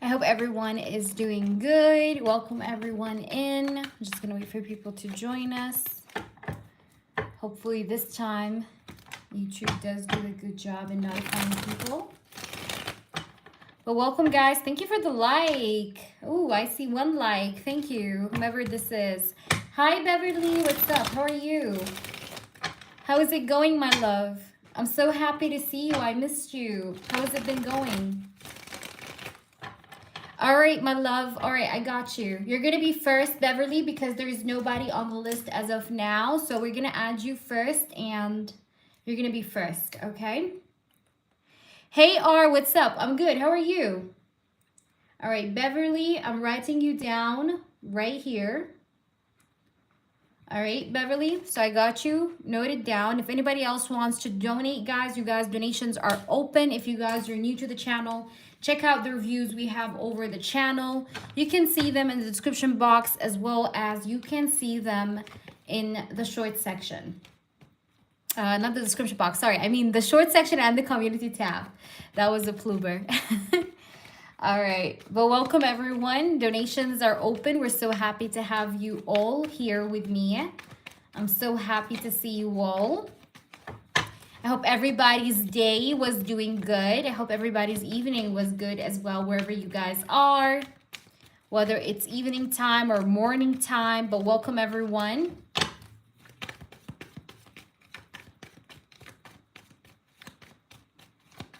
hope everyone is doing good. Welcome everyone in. I'm just gonna wait for people to join us. Hopefully this time YouTube does do a good job in notifying people. But welcome guys. Thank you for the like. Oh, I see one like. Thank you, whomever this is. Hi Beverly, what's up? How are you? How is it going, my love? I'm so happy to see you. I missed you. How has it been going? All right, my love. All right, I got you. You're going to be first, Beverly, because there is nobody on the list as of now. So we're going to add you first, and you're going to be first, okay? Hey, R, what's up? I'm good. How are you? All right, Beverly, I'm writing you down right here. All right, Beverly, so I got you noted down. If anybody else wants to donate, guys, you guys, donations are open. If you guys are new to the channel, check out the reviews we have over the channel. You can see them in the description box, as well as you can see them in the short section. Not the description box, sorry. I mean the short section and the community tab. That was a pluber. All right, but welcome everyone. Donations are open. We're so happy to have you all here with me. I'm so happy to see you all. I hope everybody's day was doing good. I hope everybody's evening was good as well, wherever you guys are, whether it's evening time or morning time, but welcome everyone.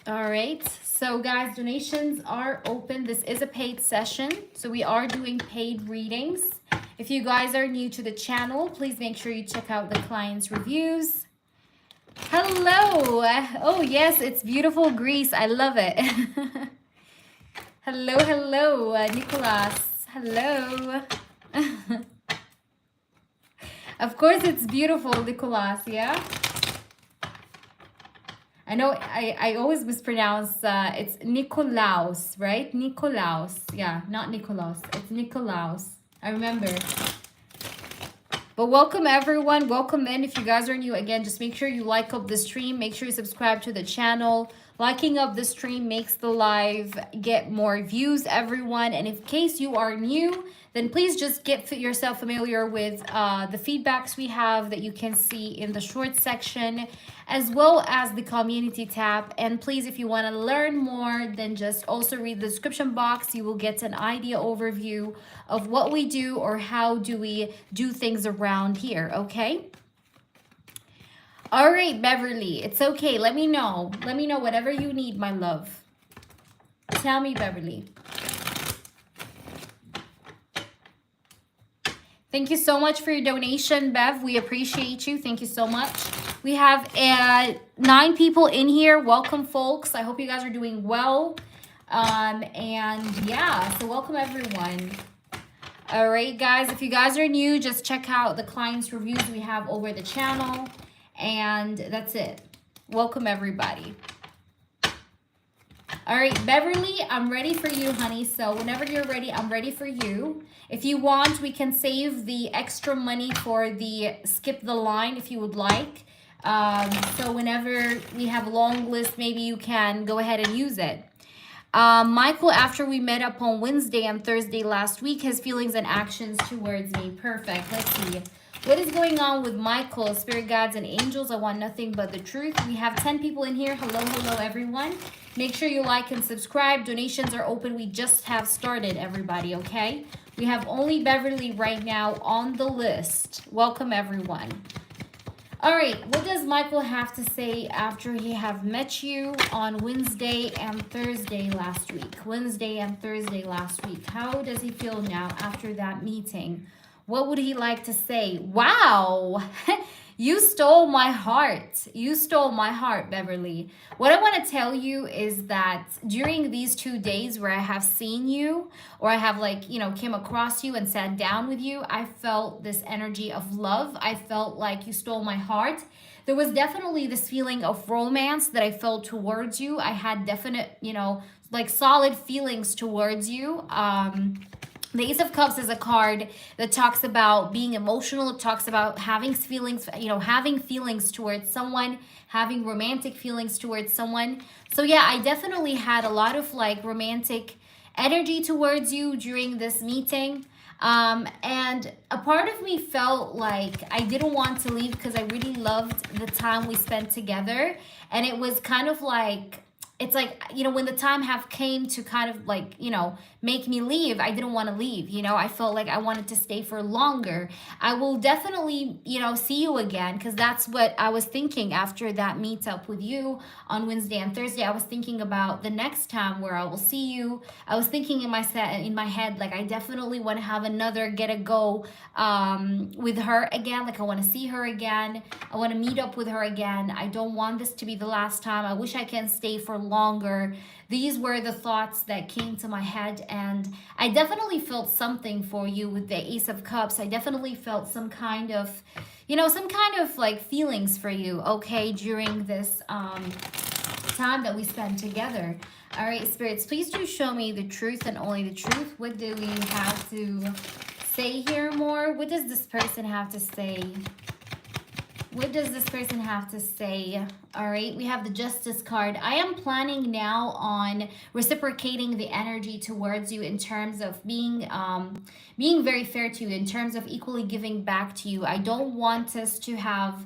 All right, so guys, donations are open. This is a paid session, so we are doing paid readings. If you guys are new to the channel, please make sure you check out the client's reviews. Hello. Oh, yes, it's beautiful Greece. I love it. Hello, Nicholas. Hello. Of course, it's beautiful, Nicholas, yeah? I know I always mispronounce, it's Nikolaus, right? Nikolaus. Yeah, not Nikolaus. It's Nikolaus. I remember. But welcome everyone. Welcome in. If you guys are new, again, just make sure you like up the stream. Make sure you subscribe to the channel. Liking up the stream makes the live get more views, everyone. And in case you are new, then please just get yourself familiar with the feedbacks we have that you can see in the short section, as well as the community tab. And please, if you want to learn more, then just also read the description box. You will get an idea overview of what we do or how do we do things around here, okay? All right, Beverly, it's okay. Let me know. Let me know whatever you need, my love. Tell me, Beverly. Thank you so much for your donation, Bev. We appreciate you. Thank you so much. We have 9 people in here. Welcome, folks. I hope you guys are doing well. And yeah, so welcome everyone. All right, guys, if you guys are new, just check out the clients' reviews we have over the channel. And that's it. Welcome, everybody. All right, Beverly, I'm ready for you, honey. So whenever you're ready, I'm ready for you. If you want, we can save the extra money for the skip the line if you would like. So whenever we have a long list, maybe you can go ahead and use it. Michael, after we met up on Wednesday and Thursday last week, his feelings and actions towards me. Perfect. Let's see. What is going on with Michael? Spirit guides and angels, I want nothing but the truth. We have 10 people in here. Hello, everyone. Make sure you like and subscribe. Donations are open. We just have started, everybody, okay? We have only Beverly right now on the list. Welcome, everyone. All right, what does Michael have to say after he have met you on Wednesday and Thursday last week? Wednesday and Thursday last week. How does he feel now after that meeting? What would he like to say? Wow, you stole my heart. You stole my heart, Beverly. What I want to tell you is that during these 2 days where I have seen you, or I have came across you and sat down with you, I felt this energy of love. I felt like you stole my heart. There was definitely this feeling of romance that I felt towards you. I had definite, solid feelings towards you. The Ace of Cups is a card that talks about being emotional. It talks about having feelings, having feelings towards someone, having romantic feelings towards someone. So yeah, I definitely had a lot of romantic energy towards you during this meeting. And a part of me felt like I didn't want to leave because I really loved the time we spent together. And it was kind of like, it's like, when the time have came to kind of like, make me leave, I didn't want to leave. I felt like I wanted to stay for longer. I will definitely, see you again, because that's what I was thinking after that meetup with you on Wednesday and Thursday. I was thinking about the next time where I will see you. I was thinking in my head, like, I definitely want to have another get a go with her again. Like, I want to see her again. I want to meet up with her again. I don't want this to be the last time. I wish I can stay for longer. These were the thoughts that came to my head, and I definitely felt something for you with the Ace of Cups. I definitely felt some kind of, like feelings for you, okay, during this time that we spent together. All right, spirits, please do show me the truth and only the truth. What do we have to say here more? What does this person have to say? What does this person have to say? All right, we have the Justice card. I am planning now on reciprocating the energy towards you in terms of being very fair to you, in terms of equally giving back to you. I don't want us to have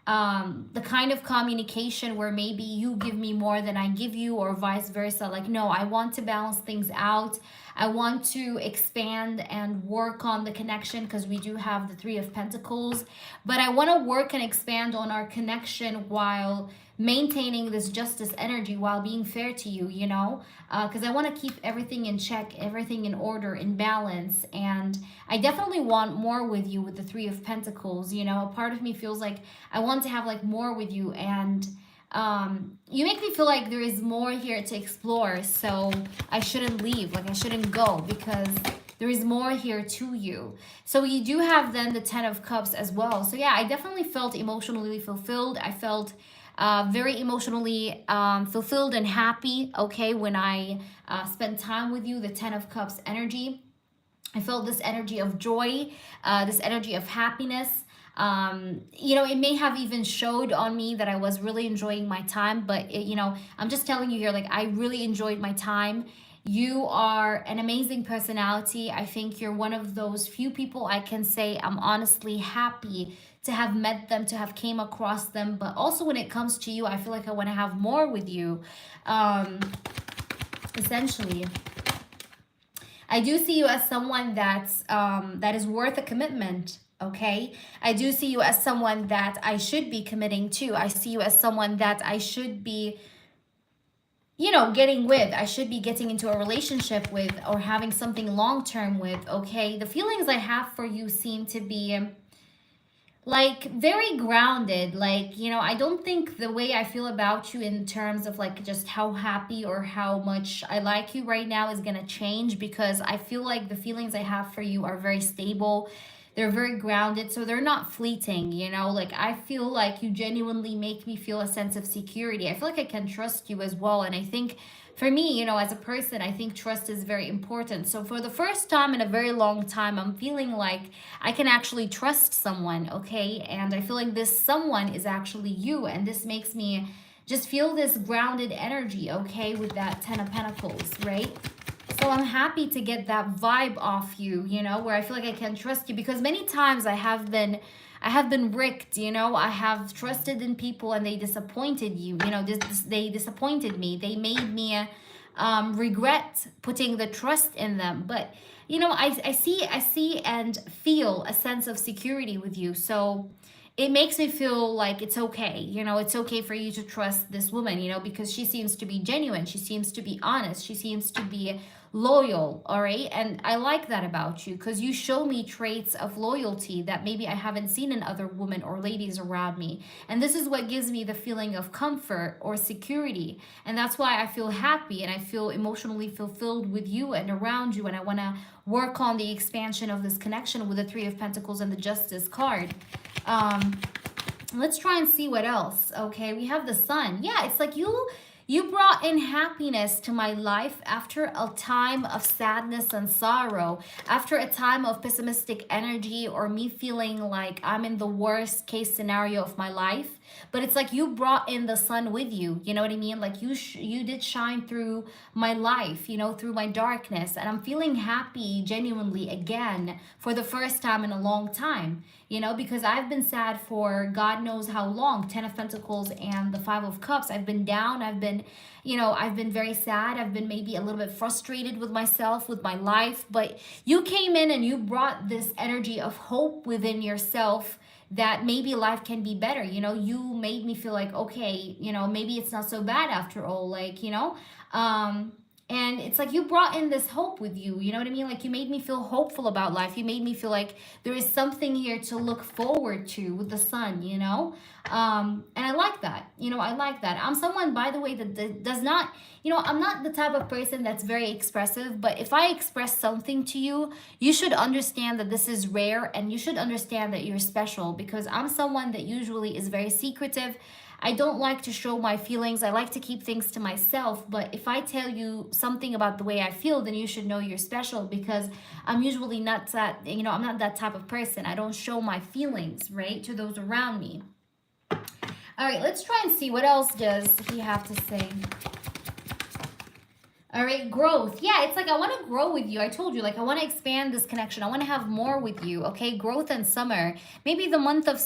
the kind of communication where maybe you give me more than I give you, or vice versa. Like, no, I want to balance things out. I want to expand and work on the connection, because we do have the Three of Pentacles, but I want to work and expand on our connection while maintaining this justice energy, while being fair to you, because I want to keep everything in check, everything in order, in balance. And I definitely want more with you with the Three of Pentacles. A part of me feels like I want to have like more with you, and you make me feel like there is more here to explore, so I shouldn't leave, like I shouldn't go, because there is more here to you. So you do have then the Ten of Cups as well. So yeah, I definitely felt emotionally fulfilled. I felt very emotionally fulfilled and happy, okay, when I spent time with you, the Ten of Cups energy. I felt this energy of joy, this energy of happiness. It may have even showed on me that I was really enjoying my time, but I'm just telling you here, like, I really enjoyed my time. You are an amazing personality. I think you're one of those few people I can say I'm honestly happy to have met them, to have came across them. But also when it comes to you, I feel like I want to have more with you. Essentially, I do see you as someone that is worth a commitment. Okay, I do see you as someone that I should be committing to. I see you as someone that I should be, getting with. I should be getting into a relationship with, or having something long-term with, okay? The feelings I have for you seem to be like very grounded. Like, I don't think the way I feel about you in terms of like just how happy or how much I like you right now is gonna change, because I feel like the feelings I have for you are very stable. They're very grounded, so they're not fleeting, Like, I feel like you genuinely make me feel a sense of security. I feel like I can trust you as well. And I think for me, as a person, I think trust is very important. So for the first time in a very long time, I'm feeling like I can actually trust someone, okay? And I feel like this someone is actually you. And this makes me just feel this grounded energy, okay, with that Ten of Pentacles, right? So I'm happy to get that vibe off you, where I feel like I can trust you, because many times I have been ricked, I have trusted in people and they disappointed you, they disappointed me. They made me regret putting the trust in them. But, I see and feel a sense of security with you. So it makes me feel like it's okay. It's okay for you to trust this woman, because she seems to be genuine. She seems to be honest. She seems to be loyal, all right? And I like that about you, because you show me traits of loyalty that maybe I haven't seen in other women or ladies around me. And this is what gives me the feeling of comfort or security. And that's why I feel happy and I feel emotionally fulfilled with you and around you. And I want to work on the expansion of this connection with the Three of Pentacles and the Justice card. Let's try and see what else. Okay, we have the Sun. Yeah, it's like you brought in happiness to my life after a time of sadness and sorrow, after a time of pessimistic energy, or me feeling like I'm in the worst case scenario of my life. but it's like you brought in the sun with you. You know what I mean? Like you did shine through my life, you know, through my darkness, and I'm feeling happy genuinely again for the first time in a long time. You know, because I've been sad for God knows how long. 10 of Pentacles and the 5 of Cups. I've been down. I've been, you know, I've been very sad. I've been maybe a little bit frustrated with myself, with my life. But you came in and you brought this energy of hope within yourself that maybe life can be better. You know, you made me feel like, okay, you know, maybe it's not so bad after all. Like, you know, and it's like you brought in this hope with you. You know what I mean? Like you made me feel hopeful about life. You made me feel like there is something here to look forward to with the sun, you know? And I like that. You know, I like that. I'm someone, by the way, that does not, you know, I'm not the type of person that's very expressive, but if I express something to you, you should understand that this is rare, and you should understand that you're special, because I'm someone that usually is very secretive. I don't like to show my feelings. I like to keep things to myself. But if I tell you something about the way I feel, then you should know you're special, because I'm usually not that, you know, I'm not that type of person. I don't show my feelings, right, to those around me. All right, let's try and see what else does he have to say. All right, growth. Yeah, it's like I want to grow with you. I told you, like I want to expand this connection. I want to have more with you, okay? Growth and summer. Maybe the month of,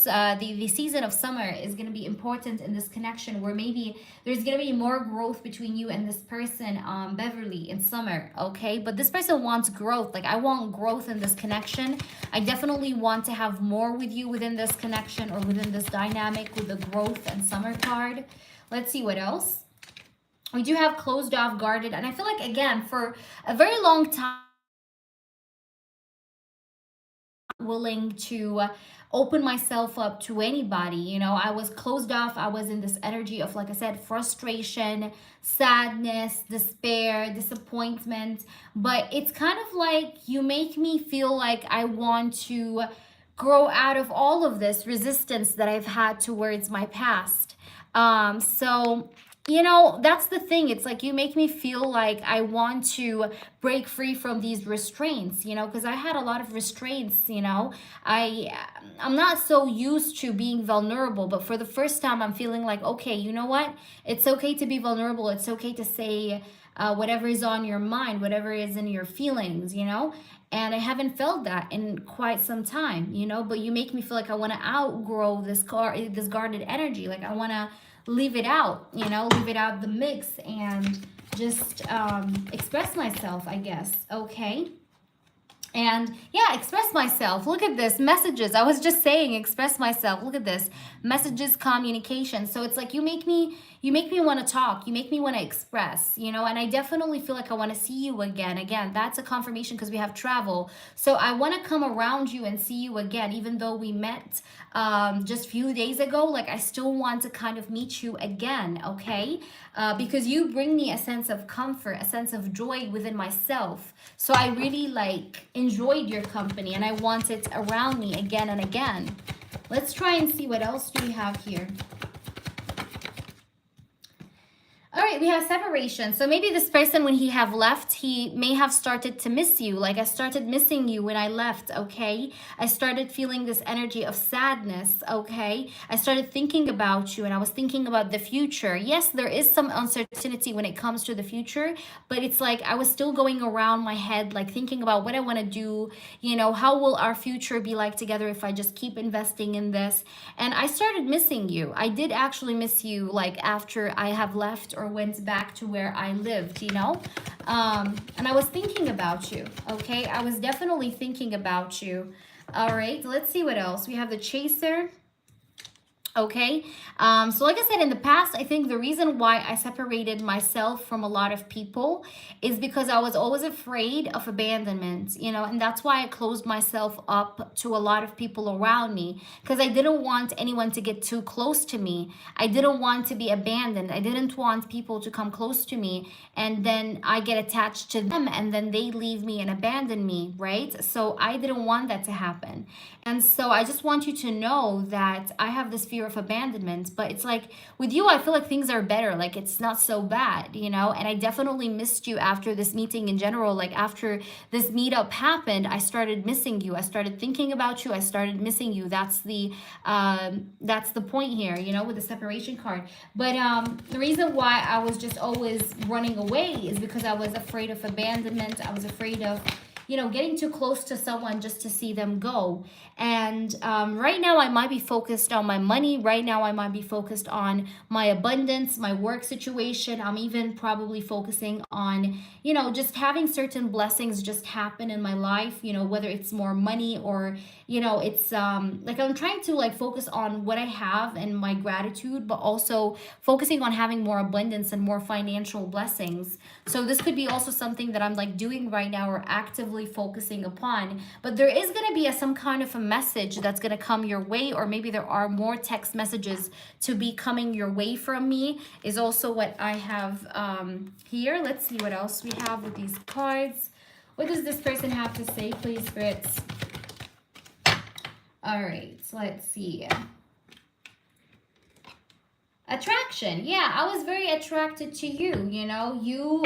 the season of summer is going to be important in this connection, where maybe there's going to be more growth between you and this person, Beverly, in summer, okay? But this person wants growth. Like I want growth in this connection. I definitely want to have more with you within this connection, or within this dynamic with the growth and summer card. Let's see what else. We do have closed off, guarded, and I feel like, again, for a very long time, willing to open myself up to anybody. You know, I was closed off. I was in this energy of, like I said, frustration, sadness, despair, disappointment. But it's kind of like you make me feel like I want to grow out of all of this resistance that I've had towards my past. So you know, that's the thing. It's like you make me feel like I want to break free from these restraints, you know, because I had a lot of restraints, you know. I'm not so used to being vulnerable, but for the first time I'm feeling like, okay, you know what? It's okay to be vulnerable. It's okay to say whatever is on your mind, whatever is in your feelings, you know. And I haven't felt that in quite some time, you know, but you make me feel like I want to outgrow this guarded energy. Like I want to leave it out, you know, leave it out the mix, and just express myself, I guess. Okay. And yeah, express myself. Look at this, messages. I was just saying express myself. Look at this, messages, communication. So it's like you make me want to talk. You make me want to express, you know. And I definitely feel like I want to see you again. That's a confirmation, because we have travel. So I want to come around you and see you again, even though we met just a few days ago. Like I still want to kind of meet you again, okay? Because you bring me a sense of comfort, a sense of joy within myself. So I really like enjoyed your company, and I want it around me again and again. Let's try and see what else do we have here. All right, we have separation. So maybe this person, when he have left, he may have started to miss you. Like I started missing you when I left, okay? I started feeling this energy of sadness, okay? I started thinking about you, and I was thinking about the future. Yes, there is some uncertainty when it comes to the future, but it's like I was still going around my head, like thinking about what I want to do, you know, how will our future be like together if I just keep investing in this? And I started missing you. I did actually miss you, like after I have left or went back to where I lived, you know. And I was thinking about you, okay? I was definitely thinking about you. All right, let's see what else. We have the Chaser. Okay, so like I said, in the past, I think the reason why I separated myself from a lot of people is because I was always afraid of abandonment, you know, and that's why I closed myself up to a lot of people around me, because I didn't want anyone to get too close to me. I didn't want to be abandoned. I didn't want people to come close to me and then I get attached to them and then they leave me and abandon me, right? So I didn't want that to happen. And so I just want you to know that I have this fear fear of abandonment. But it's like with you, I feel like things are better. Like it's not so bad, you know? And I definitely missed you after this meeting in general. Like after this meetup happened, I started missing you. I started thinking about you. I started missing you. That's the point here, you know, with the separation card. But the reason why I was just always running away is because I was afraid of abandonment. I was afraid of, you know, getting too close to someone just to see them go. And right now I might be focused on my money. Right now I might be focused on my abundance, my work situation. I'm even probably focusing on, you know, just having certain blessings just happen in my life, you know, whether it's more money or, you know, it's like I'm trying to like focus on what I have and my gratitude, but also focusing on having more abundance and more financial blessings. So this could be also something that I'm like doing right now or actively focusing upon. But there is going to be some kind of a message that's going to come your way, or maybe there are more text messages to be coming your way from me, is also what I have here. Let's see what else we have with these cards. What does this person have to say, please, Spirits? All right, so let's see. Attraction. Yeah, I was very attracted to you. You know, you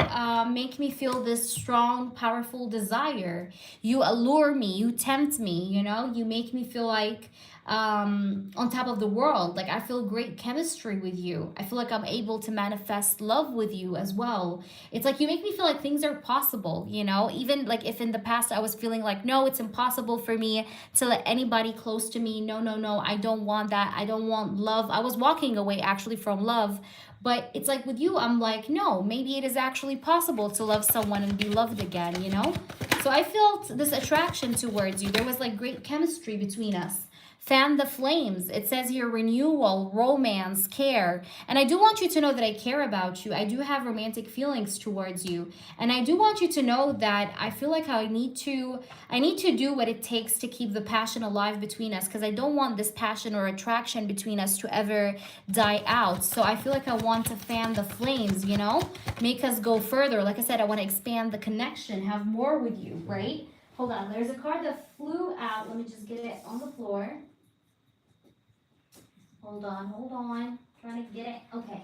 make me feel this strong, powerful desire. You allure me, you tempt me, you know, you make me feel like on top of the world. Like I feel great chemistry with you. I feel like I'm able to manifest love with you as well. It's like you make me feel like things are possible, you know, even like if in the past I was feeling like, no, it's impossible for me to let anybody close to me. No, no, no, I don't want that. I don't want love. I was walking away actually from love. But it's like with you, I'm like, no, maybe it is actually possible to love someone and be loved again, you know? So I felt this attraction towards you. There was like great chemistry between us. Fan the flames. It says here renewal, romance, care. And I do want you to know that I care about you. I do have romantic feelings towards you. And I do want you to know that I feel like I need to do what it takes to keep the passion alive between us, because I don't want this passion or attraction between us to ever die out. So I feel like I want to fan the flames, you know? Make us go further. Like I said, I want to expand the connection, have more with you, right? Hold on. There's a card that flew out. Let me just get it on the floor. Hold on. Trying to get it. Okay.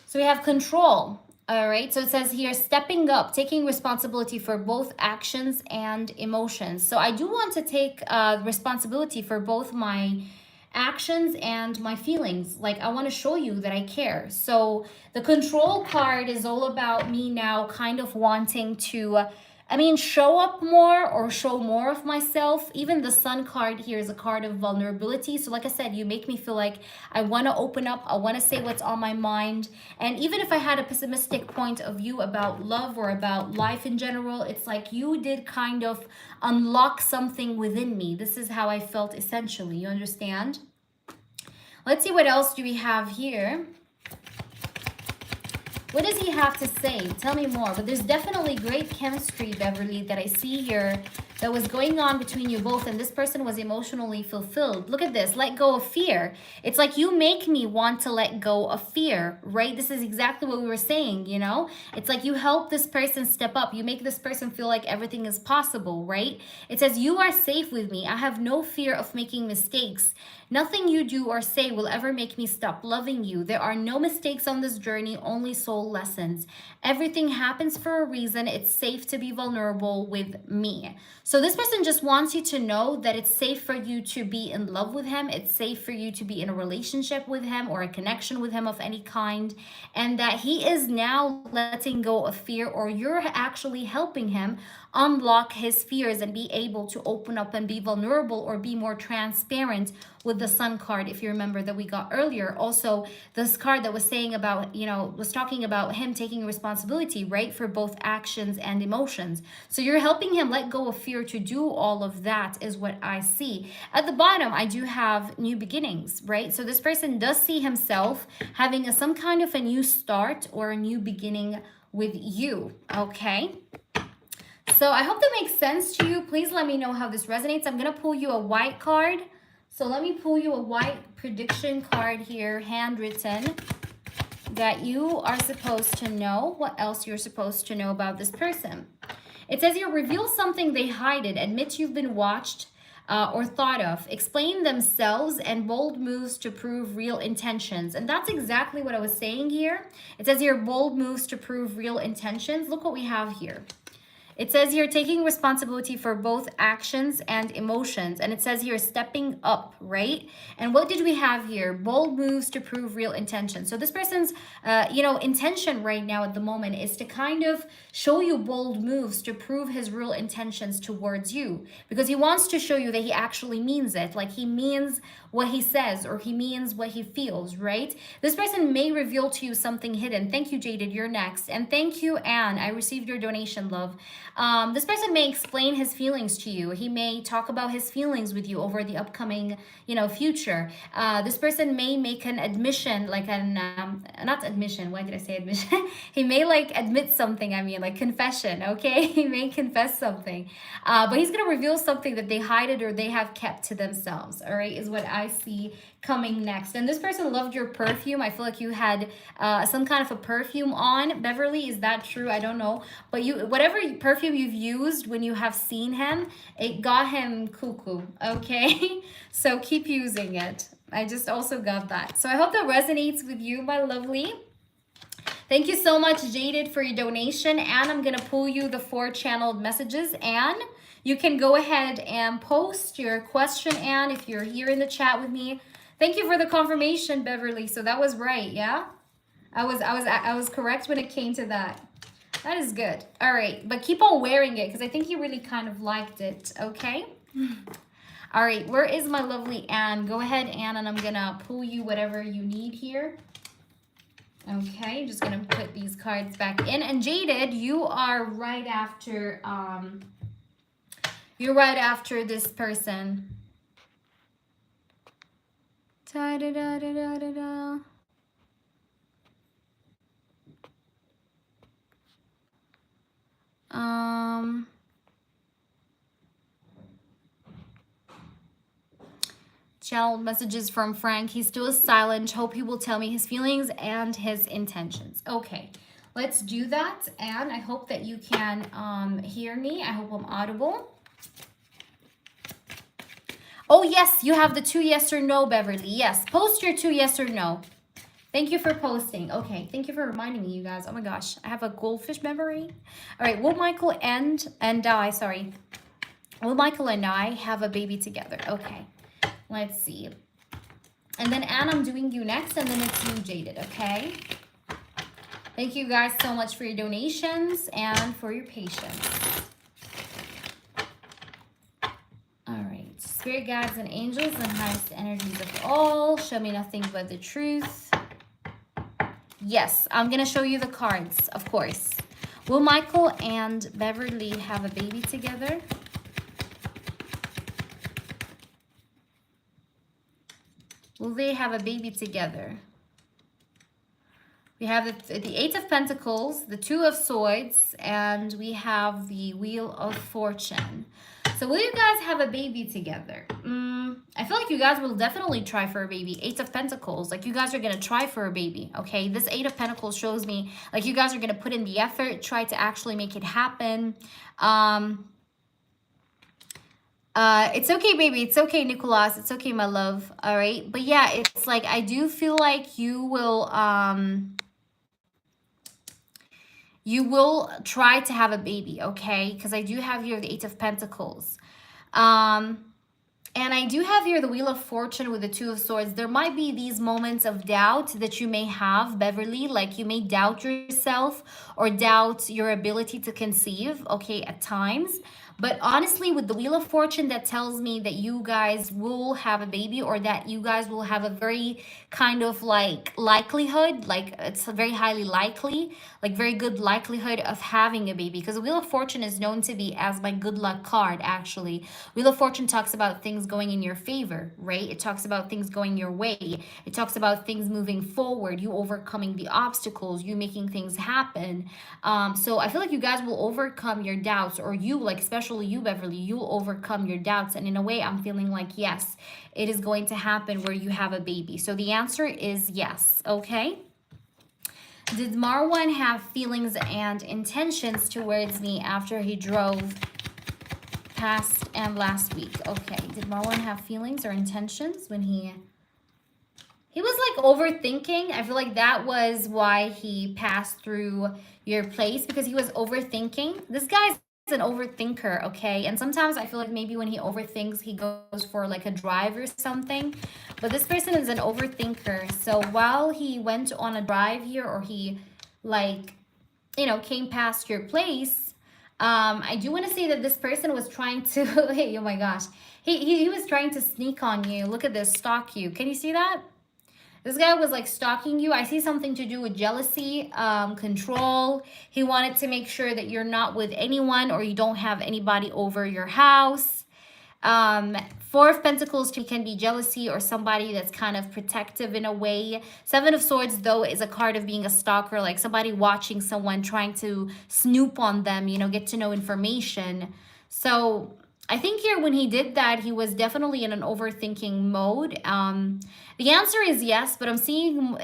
So we have control. All right. So it says here, stepping up, taking responsibility for both actions and emotions. So I do want to take responsibility for both my actions and my feelings. Like I want to show you that I care. So the control card is all about me now kind of wanting to show up more or show more of myself. Even the Sun card here is a card of vulnerability. So like I said, you make me feel like I want to open up. I want to say what's on my mind. And even if I had a pessimistic point of view about love or about life in general, it's like you did kind of unlock something within me. This is how I felt essentially. You understand? Let's see what else do we have here. What does he have to say? Tell me more. But there's definitely great chemistry, Beverly, that I see here that was going on between you both, and this person was emotionally fulfilled. Look at this. Let go of fear. It's like you make me want to let go of fear, right? This is exactly what we were saying, you know? It's like you help this person step up. You make this person feel like everything is possible, right? It says, you are safe with me. I have no fear of making mistakes. Nothing you do or say will ever make me stop loving you. There are no mistakes on this journey, only soul lessons. Everything happens for a reason. It's safe to be vulnerable with me. So this person just wants you to know that it's safe for you to be in love with him. It's safe for you to be in a relationship with him or a connection with him of any kind. And that he is now letting go of fear, or you're actually helping him unlock his fears and be able to open up and be vulnerable or be more transparent with the Sun card, if you remember, that we got earlier. Also, this card that was saying about, you know, was talking about him taking responsibility, right, for both actions and emotions. So you're helping him let go of fear to do all of that is what I see. At the bottom, I do have new beginnings, right? So this person does see himself having some kind of a new start or a new beginning with you, okay? So I hope that makes sense to you. Please let me know how this resonates. I'm going to pull you a white card. So let me pull you a white prediction card here, handwritten, that you are supposed to know. What else you're supposed to know about this person? It says here, reveal something they hide it. Admit you've been watched. or thought of. Explain themselves and bold moves to prove real intentions. And that's exactly what I was saying here. It says here, bold moves to prove real intentions. Look what we have here. It says here, taking responsibility for both actions and emotions. And it says here, stepping up, right? And what did we have here? Bold moves to prove real intention. So this person's, intention right now at the moment is to kind of show you bold moves to prove his real intentions towards you. Because he wants to show you that he actually means it. Like he means what he says, or he means what he feels, right? This person may reveal to you something hidden. Thank you, Jaded. You're next. And thank you, Anne. I received your donation, love. This person may explain his feelings to you. He may talk about his feelings with you over the upcoming, future. This person may make an admission, like not admission. Why did I say admission? He may admit something. I mean, confession. Okay, he may confess something, but he's gonna reveal something that they hide it or they have kept to themselves. All right, is what I see coming next. And this person loved your perfume. I feel like you had some kind of a perfume on. Beverly, is that true? I don't know. But whatever perfume you've used when you have seen him, it got him cuckoo, okay? So keep using it. I just also got that. So I hope that resonates with you, my lovely. Thank you so much, Jaded, for your donation. And I'm going to pull you the 4 channeled messages. And you can go ahead and post your question, Anne, if you're here in the chat with me. Thank you for the confirmation, Beverly. So that was right, yeah? I was correct when it came to that. That is good. All right, but keep on wearing it because I think you really kind of liked it, okay? All right, where is my lovely Anne? Go ahead, Anne, and I'm going to pull you whatever you need here. Okay, I'm just going to put these cards back in. And Jaded, you are right after, this person. Da da da da da da da. Channel messages from Frank. He still is silent. Hope he will tell me his feelings and his intentions. Okay, let's do that. And I hope that you can hear me. I hope I'm audible. Oh, yes, you have the 2 yes or no, Beverly. Yes, post your 2 yes or no. Thank you for posting. Okay, thank you for reminding me, you guys. Oh my gosh, I have a goldfish memory. All right, will Michael and I, sorry. Will Michael and I have a baby together? Okay, let's see. And then Anne, I'm doing you next, and then it's you, Jaded, okay? Thank you guys so much for your donations and for your patience. Spirit guides and angels and highest energies of all, show me nothing but the truth. Yes, I'm going to show you the cards, of course. Will Michael and Beverly have a baby together? Will they have a baby together? We have the 8 of Pentacles, the 2 of Swords, and we have the Wheel of Fortune. So will you guys have a baby together? I feel like you guys will definitely try for a baby. 8 of Pentacles, like you guys are going to try for a baby, okay? This 8 of Pentacles shows me like you guys are going to put in the effort, try to actually make it happen. It's okay, baby. It's okay, Nicolas. It's okay, my love. All right. But yeah, it's like I do feel like you will try to have a baby, okay? Because I do have here the 8 of Pentacles. And I do have here the Wheel of Fortune with the 2 of Swords. There might be these moments of doubt that you may have, Beverly. Like you may doubt yourself or doubt your ability to conceive, okay, at times. But honestly, with the Wheel of Fortune, that tells me that you guys will have a baby, or that you guys will have a very kind of like likelihood, like it's very highly likely, like very good likelihood of having a baby. Because the Wheel of Fortune is known to be as my good luck card, actually. Wheel of Fortune talks about things going in your favor, right? It talks about things going your way. It talks about things moving forward, you overcoming the obstacles, you making things happen. So I feel like you guys will overcome your doubts, or you, like especially you, Beverly, you'll overcome your doubts. And in a way, I'm feeling like, yes, it is going to happen where you have a baby. So the answer is yes, okay? Did Marwan have feelings and intentions towards me after he drove past and last week. Okay, did Marwan have feelings or intentions when he was like overthinking? I feel like that was why he passed through your place, because he was overthinking. This guy's an overthinker, okay? And sometimes I feel like maybe when he overthinks, he goes for like a drive or something. But this person is an overthinker. So while he went on a drive here, or he like, came past your place, I do want to say that this person was trying to, hey, oh my gosh, he was trying to sneak on you. Look at this, stalk you. Can you see that? This guy was like stalking you. I see something to do with jealousy, control. He wanted to make sure that you're not with anyone, or you don't have anybody over your house. Four of Pentacles can be jealousy, or somebody that's kind of protective in a way. Seven of Swords, though, is a card of being a stalker, like somebody watching someone, trying to snoop on them, get to know information. So I think here when he did that, he was definitely in an overthinking mode. The answer is yes, but I'm seeing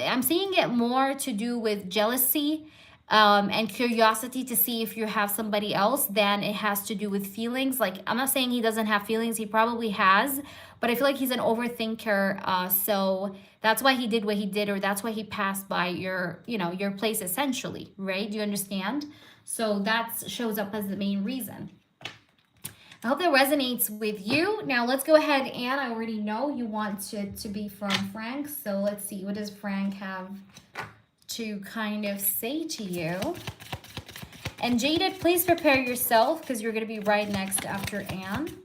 it more to do with jealousy, and curiosity to see if you have somebody else, than it has to do with feelings. Like, I'm not saying he doesn't have feelings, he probably has, but I feel like he's an overthinker. So that's why he did what he did, or that's why he passed by your place, essentially, right? Do you understand? So that shows up as the main reason. I hope that resonates with you. Now let's go ahead, and I already know you want it to be from Frank. So let's see, what does Frank have to kind of say to you? And Jaded, please prepare yourself, because you're going to be right next after Anne.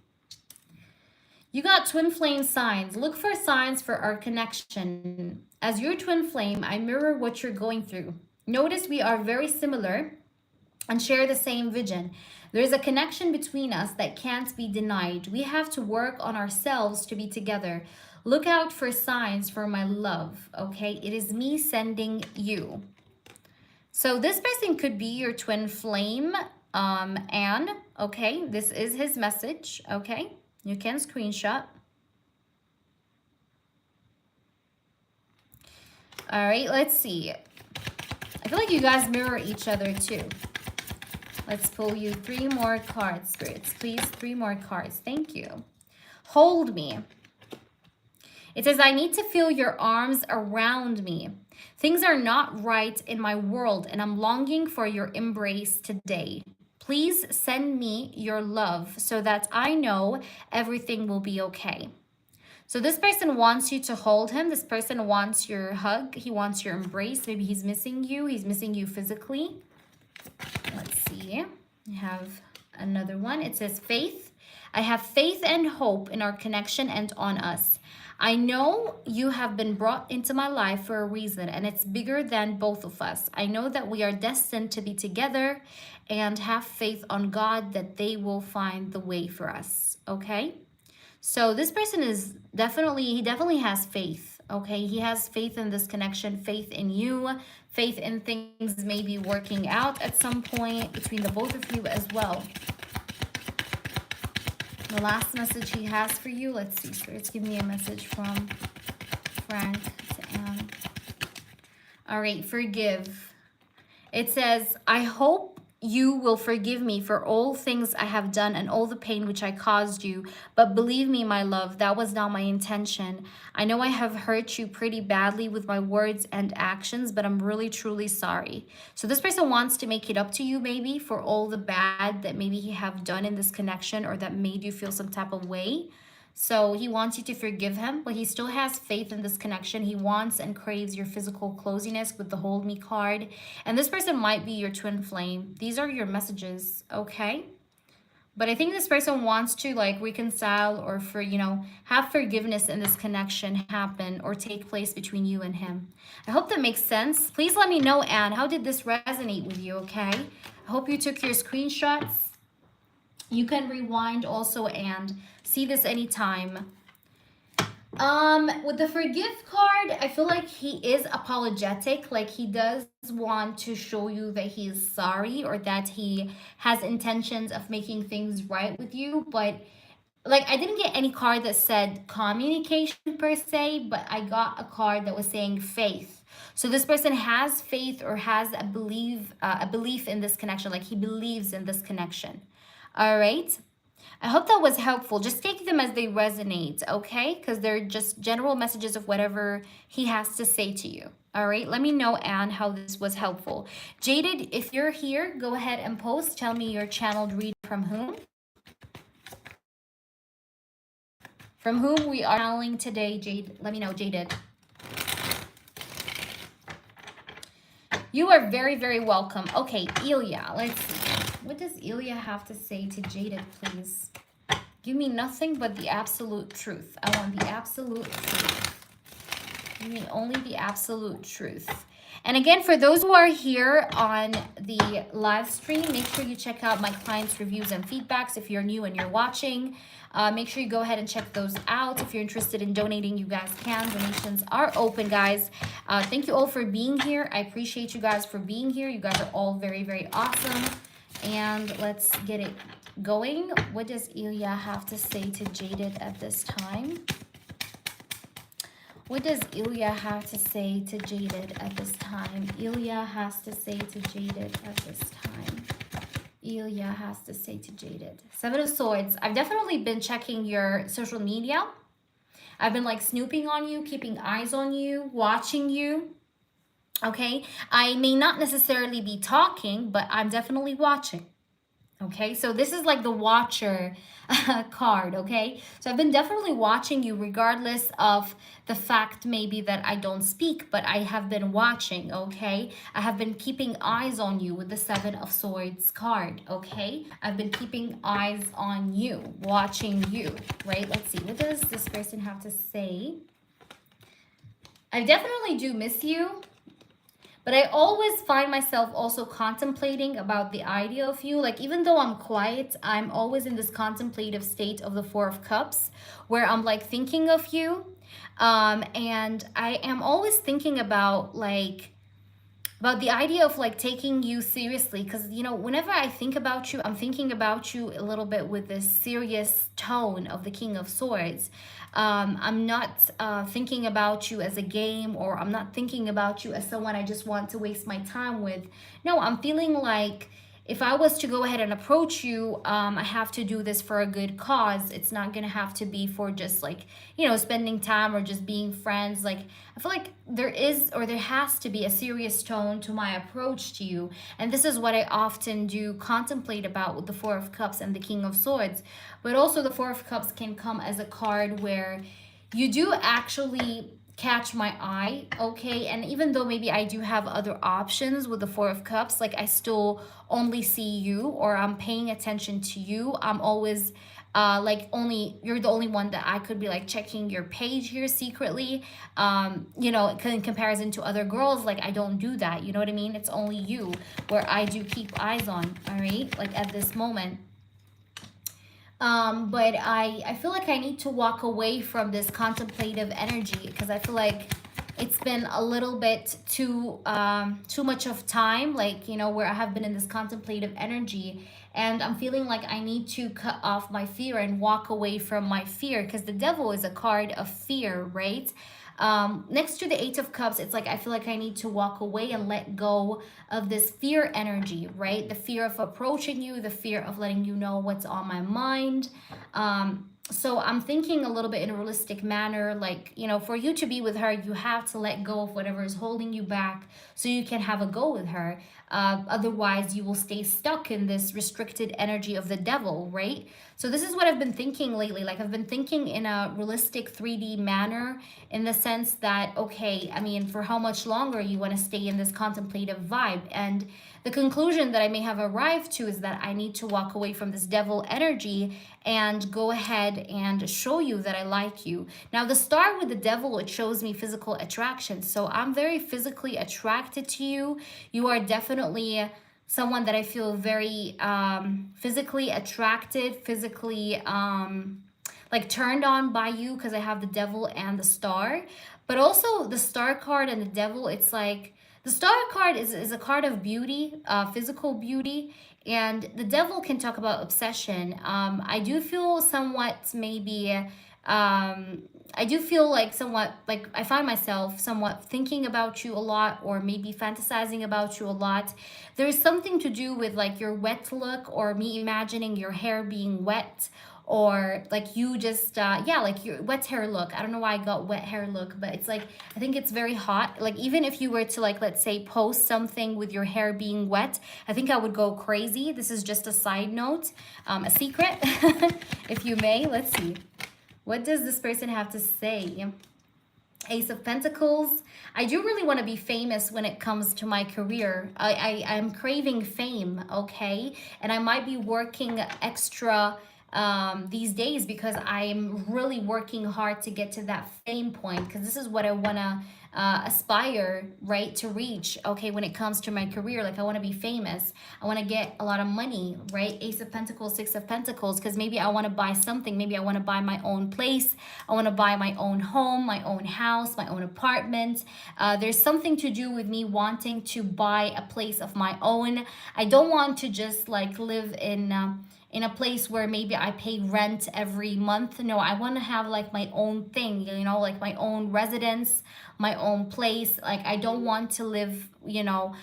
You got twin flame signs. Look for signs for our connection. As your twin flame, I mirror what you're going through. Notice we are very similar and share the same vision. There's a connection between us that can't be denied. We have to work on ourselves to be together. Look out for signs for my love, okay? It is me sending you. So this person could be your twin flame, Anne, okay? This is his message, okay? You can screenshot. All right, let's see. I feel like you guys mirror each other too. Let's pull you 3 more cards, spirits. Please, 3 more cards. Thank you. Hold me. It says, I need to feel your arms around me. Things are not right in my world, and I'm longing for your embrace today. Please send me your love so that I know everything will be okay. So this person wants you to hold him. This person wants your hug. He wants your embrace. Maybe he's missing you. He's missing you physically. Let's see. I have another one. It says faith. I have faith and hope in our connection and on us. I know you have been brought into my life for a reason, and it's bigger than both of us. I know that we are destined to be together, and have faith on God that they will find the way for us, okay? So this person is he definitely has faith, okay? He has faith in this connection, faith in you, faith in things maybe working out at some point between the both of you as well. The last message he has for you, let's see, spirits, give me a message from Frank to Anne. All right, forgive. It says, I hope you will forgive me for all things I have done and all the pain which I caused you. But believe me, my love, that was not my intention. I know I have hurt you pretty badly with my words and actions, but I'm really, truly sorry. So this person wants to make it up to you, maybe, for all the bad that maybe he have done in this connection, or that made you feel some type of way. So he wants you to forgive him, but he still has faith in this connection. He wants and craves your physical closeness with the Hold Me card. And this person might be your twin flame. These are your messages, okay? But I think this person wants to like reconcile, or have forgiveness in this connection happen or take place between you and him. I hope that makes sense. Please let me know, Anne, how did this resonate with you, okay? I hope you took your screenshots. You can rewind also and see this anytime. With the forgive card, I feel like he is apologetic. Like, he does want to show you that he is sorry, or that he has intentions of making things right with you. But like, I didn't get any card that said communication per se, but I got a card that was saying faith. So this person has faith, or has a belief in this connection. Like, he believes in this connection. All right. I hope that was helpful. Just take them as they resonate, okay? Because they're just general messages of whatever he has to say to you. All right, let me know, Anne, how this was helpful. Jaded, if you're here, go ahead and post. Tell me your channeled read from whom. From whom we are channeling today, Jade. Let me know, Jaded. You are very, very welcome. Okay, Ilya, let's see. What does Ilya have to say to Jaded, please? Give me nothing but the absolute truth. I want the absolute truth. Give me only the absolute truth. And again, for those who are here on the live stream, make sure you check out my clients' reviews and feedbacks. If you're new and you're watching, make sure you go ahead and check those out. If you're interested in donating, you guys can. Donations are open, guys. Thank you all for being here. I appreciate you guys for being here. You guys are all very, very awesome. And let's get it going. What does Ilya have to say to Jaded at this time? What does Ilya have to say to Jaded at this time? Ilya has to say to Jaded at this time. Ilya has to say to Jaded. Seven of Swords. I've definitely been checking your social media. I've been like snooping on you, keeping eyes on you, watching you. Okay? I may not necessarily be talking, but I'm definitely watching. Okay, so this is like the watcher card, okay? So I've been definitely watching you regardless of the fact maybe that I don't speak, but I have been watching, okay? I have been keeping eyes on you with the Seven of Swords card, okay? I've been keeping eyes on you, watching you, right? Let's see, what does this person have to say? I definitely do miss you. But I always find myself also contemplating about the idea of you. Like, even though I'm quiet, I'm always in this contemplative state of the Four of Cups where I'm like thinking of you. And I am always thinking about the idea of like taking you seriously, because you know, whenever I think about you, I'm thinking about you a little bit with this serious tone of the King of Swords. I'm not thinking about you as a game, or I'm not thinking about you as someone I just want to waste my time with. No, I'm feeling like if I was to go ahead and approach you, I have to do this for a good cause. It's not gonna have to be for just like, you know, spending time or just being friends. Like, I feel like there is, or there has to be, a serious tone to my approach to you. And this is what I often do contemplate about with the Four of Cups and the King of Swords. But also the Four of Cups can come as a card where you do actually catch my eye, okay? And even though maybe I do have other options with the Four of Cups, like I still only see you, or I'm paying attention to you. I'm always like, you're the only one that I could be like checking your page here secretly. You know, in comparison to other girls, like I don't do that, you know what I mean? It's only you where I do keep eyes on, all right? Like at this moment. But I feel like I need to walk away from this contemplative energy, because I feel like it's been a little bit too much of time, like, you know, where I have been in this contemplative energy, and I'm feeling like I need to cut off my fear and walk away from my fear, because the Devil is a card of fear, right? Next to the Eight of Cups, it's like I feel like I need to walk away and let go of this fear energy, right? The fear of approaching you, the fear of letting you know what's on my mind. So I'm thinking a little bit in a realistic manner, like, you know, for you to be with her, you have to let go of whatever is holding you back so you can have a go with her. Otherwise, you will stay stuck in this restricted energy of the Devil, right? So this is what I've been thinking lately. Like, I've been thinking in a realistic 3D manner, in the sense that, okay, I mean, for how much longer you want to stay in this contemplative vibe? And the conclusion that I may have arrived to is that I need to walk away from this Devil energy and go ahead and show you that I like you. Now, the star with the Devil, it shows me physical attraction. So I'm very physically attracted to you. You are definitely someone that I feel very physically attracted, physically like turned on by you, because I have the Devil and the Star. But also the Star card and the Devil, it's like the Star card is a card of beauty, physical beauty, and the Devil can talk about obsession. I do feel somewhat maybe I do feel like somewhat, like I find myself somewhat thinking about you a lot, or maybe fantasizing about you a lot. There's something to do with like your wet look, or me imagining your hair being wet, or like you just yeah, like your wet hair look. I don't know why I got wet hair look, but it's like I think it's very hot. Like even if you were to, like, let's say post something with your hair being wet, I think I would go crazy. This is just a side note, a secret, if you may. Let's see. What does this person have to say? Ace of Pentacles. I do really want to be famous when it comes to my career. I'm craving fame, okay? And I might be working extra these days because I'm really working hard to get to that fame point, because this is what I want to aspire, right, to reach, okay, when it comes to my career. Like I want to be famous. I want to get a lot of money, right? Ace of Pentacles, Six of Pentacles, because maybe I want to buy something. Maybe I want to buy my own place. I want to buy my own home, my own house, my own apartment. There's something to do with me wanting to buy a place of my own. I don't want to just like live in a place where maybe I pay rent every month. No, I want to have like my own thing, you know, like my own residence, my own place. Like I don't want to live, you know,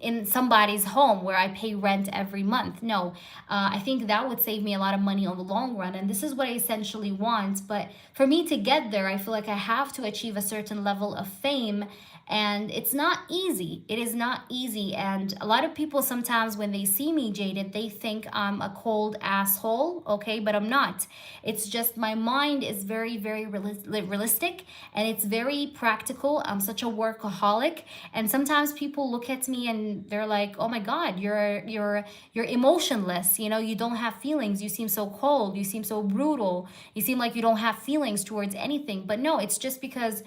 in somebody's home where I pay rent every month. No, I think that would save me a lot of money on the long run. And this is what I essentially want. But for me to get there, I feel like I have to achieve a certain level of fame. And it's not easy. It is not easy. And a lot of people sometimes when they see me jaded, they think I'm a cold asshole, okay? But I'm not. It's just my mind is very, very realistic, and it's very practical. I'm such a workaholic. And sometimes people look at me and they're like, oh my God, you're emotionless. You know, you don't have feelings. You seem so cold. You seem so brutal. You seem like you don't have feelings towards anything. But no, it's just because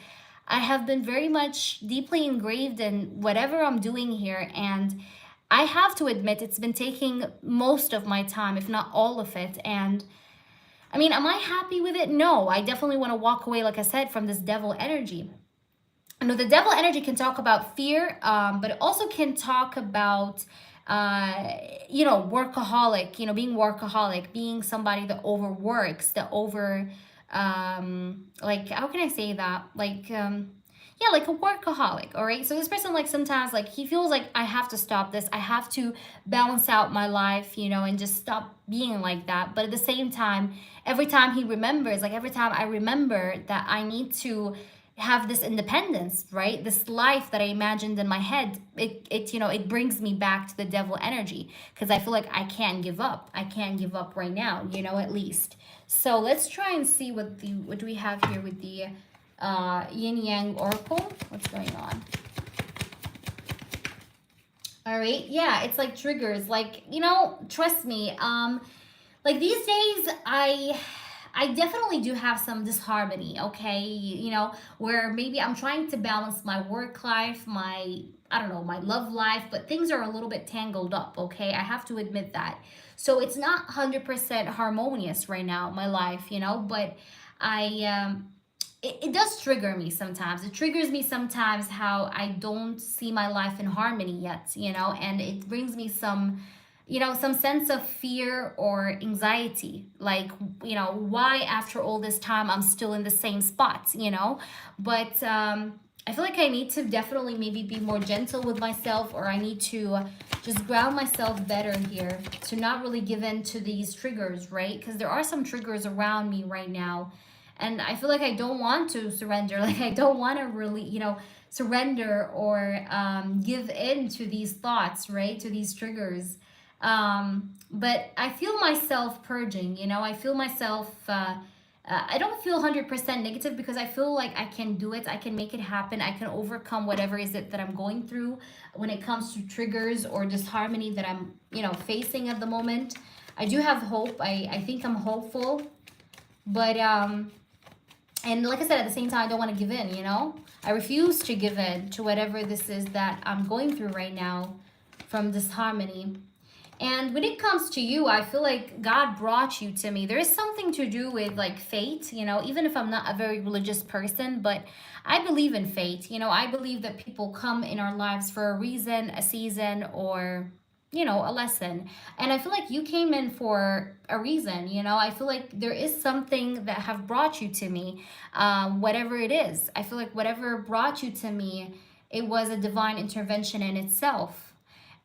I have been very much deeply engraved in whatever I'm doing here. And I have to admit, it's been taking most of my time, if not all of it. And I mean, am I happy with it? No, I definitely want to walk away, like I said, from this devil energy. I know the devil energy can talk about fear, but it also can talk about you know, workaholic, you know, being workaholic, being somebody that overworks, that over like, how can I say that, like yeah, like a workaholic. All right, so this person, like, sometimes like he feels like I have to stop this, I have to balance out my life, you know, and just stop being like that. But at the same time, every time he remembers, like every time I remember that I need to have this independence, right, this life that I imagined in my head, it you know, it brings me back to the devil energy, because I feel like I can't give up. I can't give up right now, you know, at least. So let's try and see what do we have here with the yin yang oracle. What's going on? All right, yeah, it's like triggers, like, you know, trust me, like these days I definitely do have some disharmony, okay? You know, where maybe I'm trying to balance my work life, my, I don't know, my love life, but things are a little bit tangled up, okay? I have to admit that. So it's not 100% harmonious right now, my life, you know, but it does trigger me sometimes. It triggers me sometimes how I don't see my life in harmony yet, you know, and it brings me some, you know, some sense of fear or anxiety, like, you know, why after all this time I'm still in the same spot, you know. But I feel like I need to definitely maybe be more gentle with myself, or I need to just ground myself better here to not really give in to these triggers, right? Because there are some triggers around me right now, and I feel like I don't want to surrender. Like I don't want to really, you know, surrender or give in to these thoughts, right, to these triggers. But I feel myself purging, you know, I feel myself I don't feel 100% negative, because I feel like I can do it, I can make it happen, I can overcome whatever is it that I'm going through when it comes to triggers or disharmony that I'm, you know, facing at the moment. I do have hope. I think I'm hopeful, but and like I said, at the same time, I don't want to give in, you know? I refuse to give in to whatever this is that I'm going through right now from disharmony. And when it comes to you, I feel like God brought you to me. There is something to do with like fate, you know, even if I'm not a very religious person, but I believe in fate. You know, I believe that people come in our lives for a reason, a season, or you know, a lesson. And I feel like you came in for a reason, you know. I feel like there is something that have brought you to me, whatever it is. I feel like whatever brought you to me, it was a divine intervention in itself.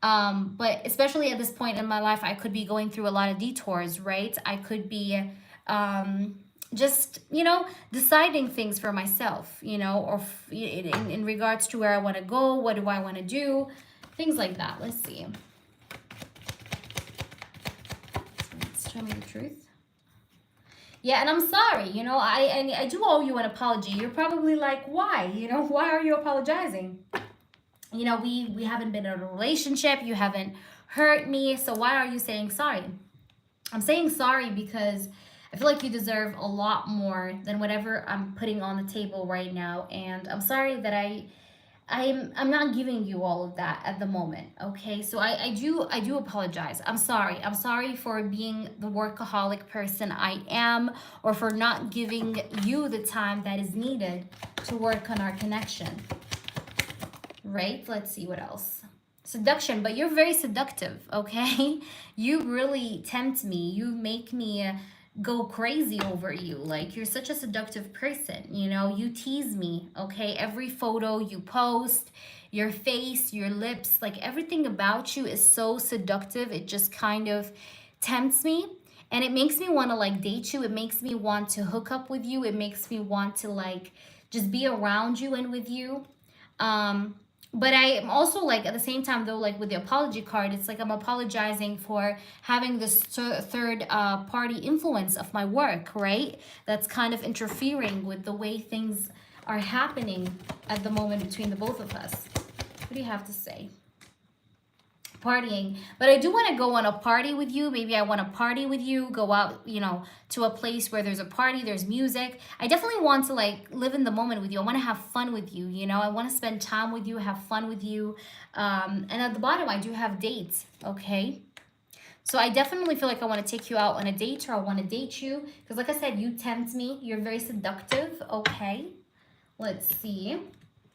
But especially at this point in my life, I could be going through a lot of detours, right? I could be just, you know, deciding things for myself, you know, or in regards to where I want to go, what do I want to do, things like that. Let's see. Tell me the truth. Yeah, and I'm sorry, you know, I do owe you an apology. You're probably like, why? You know, why are you apologizing? You know, we haven't been in a relationship, you haven't hurt me, so why are you saying sorry? I'm saying sorry because I feel like you deserve a lot more than whatever I'm putting on the table right now, and I'm sorry that I'm not giving you all of that at the moment. Okay, so I do apologize. I'm sorry for being the workaholic person I am, or for not giving you the time that is needed to work on our connection. Right? Let's see what else. Seduction, but you're very seductive, okay? You really tempt me. You make me go crazy over you. Like, you're such a seductive person, you know? You tease me, okay? Every photo you post, your face, your lips, like everything about you is so seductive. It just kind of tempts me. And it makes me want to like date you. It makes me want to hook up with you. It makes me want to like just be around you and with you. Um, but I am also like at the same time though, like with the apology card, it's like I'm apologizing for having this third party influence of my work, right? That's kind of interfering with the way things are happening at the moment between the both of us. What do you have to say? Partying, but I do want to go on a party with you. Maybe I want to party with you, go out, you know, to a place where there's a party, there's music. I definitely want to like live in the moment with you. I want to have fun with you, you know. I want to spend time with you, have fun with you. And at the bottom I do have dates, okay? So I definitely feel like I want to take you out on a date, or I want to date you because like I said, you tempt me. You're very seductive, okay? Let's see.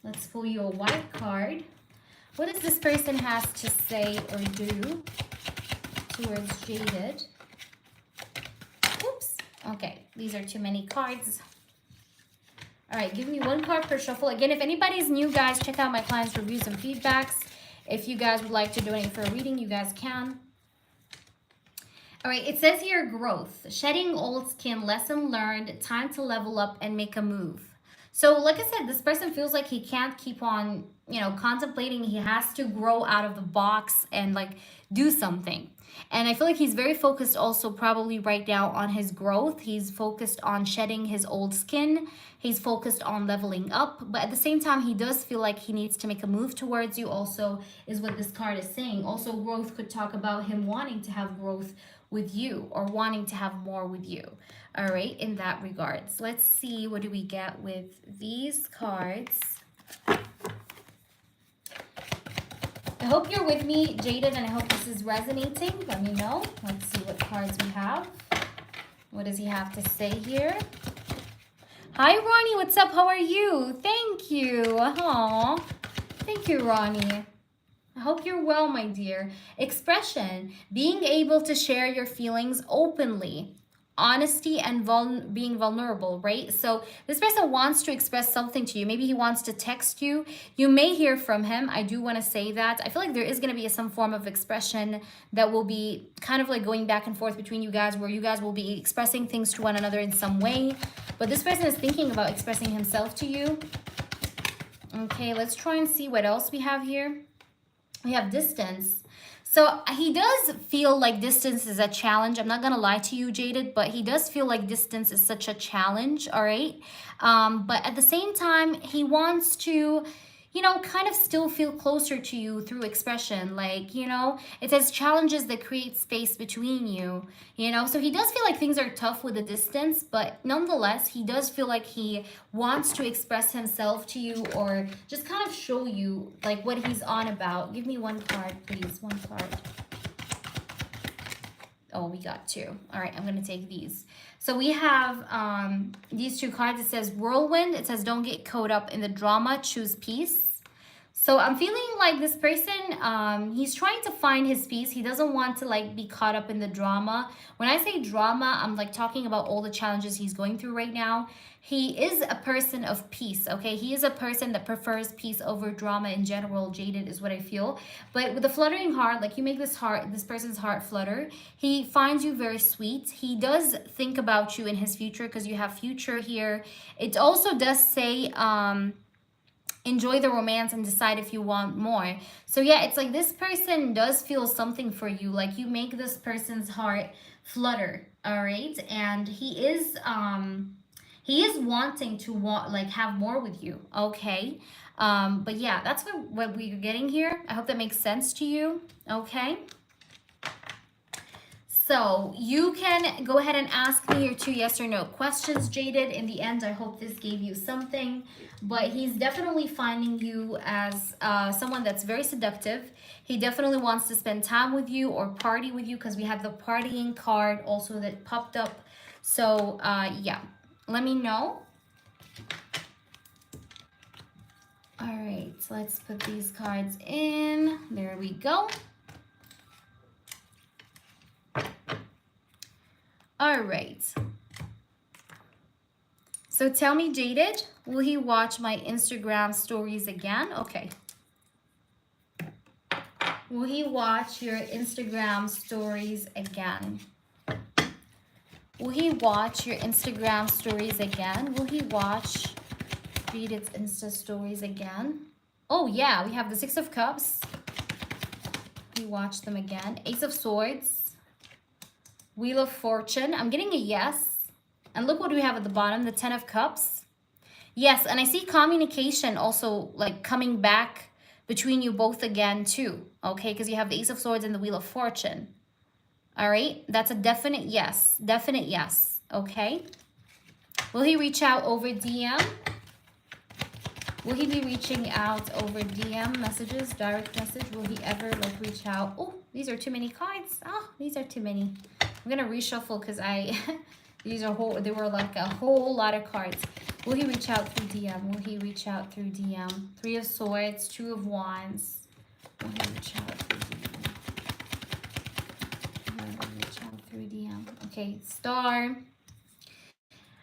Let's pull you a white card. What does this person has to say or do towards Jaded? Oops. Okay, these are too many cards. All right, give me one card per shuffle. Again, if anybody's new, guys, check out my clients' reviews and feedbacks. If you guys would like to donate for a reading, you guys can. All right, it says here growth, shedding old skin, lesson learned, time to level up and make a move. So like I said, this person feels like he can't keep on, you know, contemplating. He has to grow out of the box and like do something. And I feel like he's very focused also probably right now on his growth. He's focused on shedding his old skin. He's focused on leveling up. But at the same time, he does feel like he needs to make a move towards you also, is what this card is saying. Also, growth could talk about him wanting to have growth with you or wanting to have more with you. All right, in that regards. Let's see, what do we get with these cards? I hope you're with me, Jaded, and I hope this is resonating. Let me know. Let's see what cards we have. What does he have to say here? Hi, Ronnie. What's up? How are you? Thank you. Aw. Thank you, Ronnie. I hope you're well, my dear. Expression. Being able to share your feelings openly. Honesty and being vulnerable, right? So this person wants to express something to you. Maybe he wants to text you. You may hear from him. I do want to say that. I feel like there is going to be some form of expression that will be kind of like going back and forth between you guys, where you guys will be expressing things to one another in some way. But this person is thinking about expressing himself to you. Okay, let's try and see what else we have here. We have distance. So he does feel like distance is a challenge. I'm not going to lie to you, Jaded, but he does feel like distance is such a challenge, all right? But at the same time, he wants to, you know, kind of still feel closer to you through expression. Like, you know, it says challenges that create space between you, you know? So he does feel like things are tough with the distance, but nonetheless, he does feel like he wants to express himself to you or just kind of show you like what he's on about. Give me one card, please. One card. Oh, we got two. All right, I'm going to take these. So we have these two cards. It says whirlwind. It says don't get caught up in the drama. Choose peace. So I'm feeling like this person, he's trying to find his peace. He doesn't want to like be caught up in the drama. When I say drama, I'm like talking about all the challenges he's going through right now. He is a person of peace, okay? He is a person that prefers peace over drama in general. Jaded is what I feel. But with the fluttering heart, like you make this person's heart flutter. He finds you very sweet. He does think about you in his future because you have future here. It also does say, enjoy the romance and decide if you want more. So yeah, it's like this person does feel something for you. Like you make this person's heart flutter, all right? And he is wanting to like have more with you, okay? But yeah, that's what we're getting here. I hope that makes sense to you, okay? So you can go ahead and ask me your 2 yes or no questions, Jaded. In the end, I hope this gave you something. But he's definitely finding you as someone that's very seductive. He definitely wants to spend time with you or party with you because we have the partying card also that popped up. So yeah, let me know. All right, so let's put these cards in. There we go. All right. So tell me, Jaded, will he watch my Instagram stories again? Okay. Will he watch your Instagram stories again? Will he watch your Instagram stories again? Will he watch Jaded's Insta stories again? Oh, yeah, we have the 6 of Cups. We watch them again. Ace of Swords. Wheel of Fortune. I'm getting a yes. And look what we have at the bottom, the 10 of Cups. Yes, and I see communication also like coming back between you both again too. Okay, because you have the Ace of Swords and the Wheel of Fortune. All right, that's a definite yes. Definite yes. Okay. Will he reach out over DM? Will he be reaching out over DM messages, direct message? Will he ever like reach out? Oh, these are too many cards. Oh, these are too many. I'm gonna reshuffle because they were like a whole lot of cards. Will he reach out through DM? Will he reach out through DM? 3 of Swords, 2 of Wands. Will he reach out through DM? Will he reach out through DM? Okay, Star.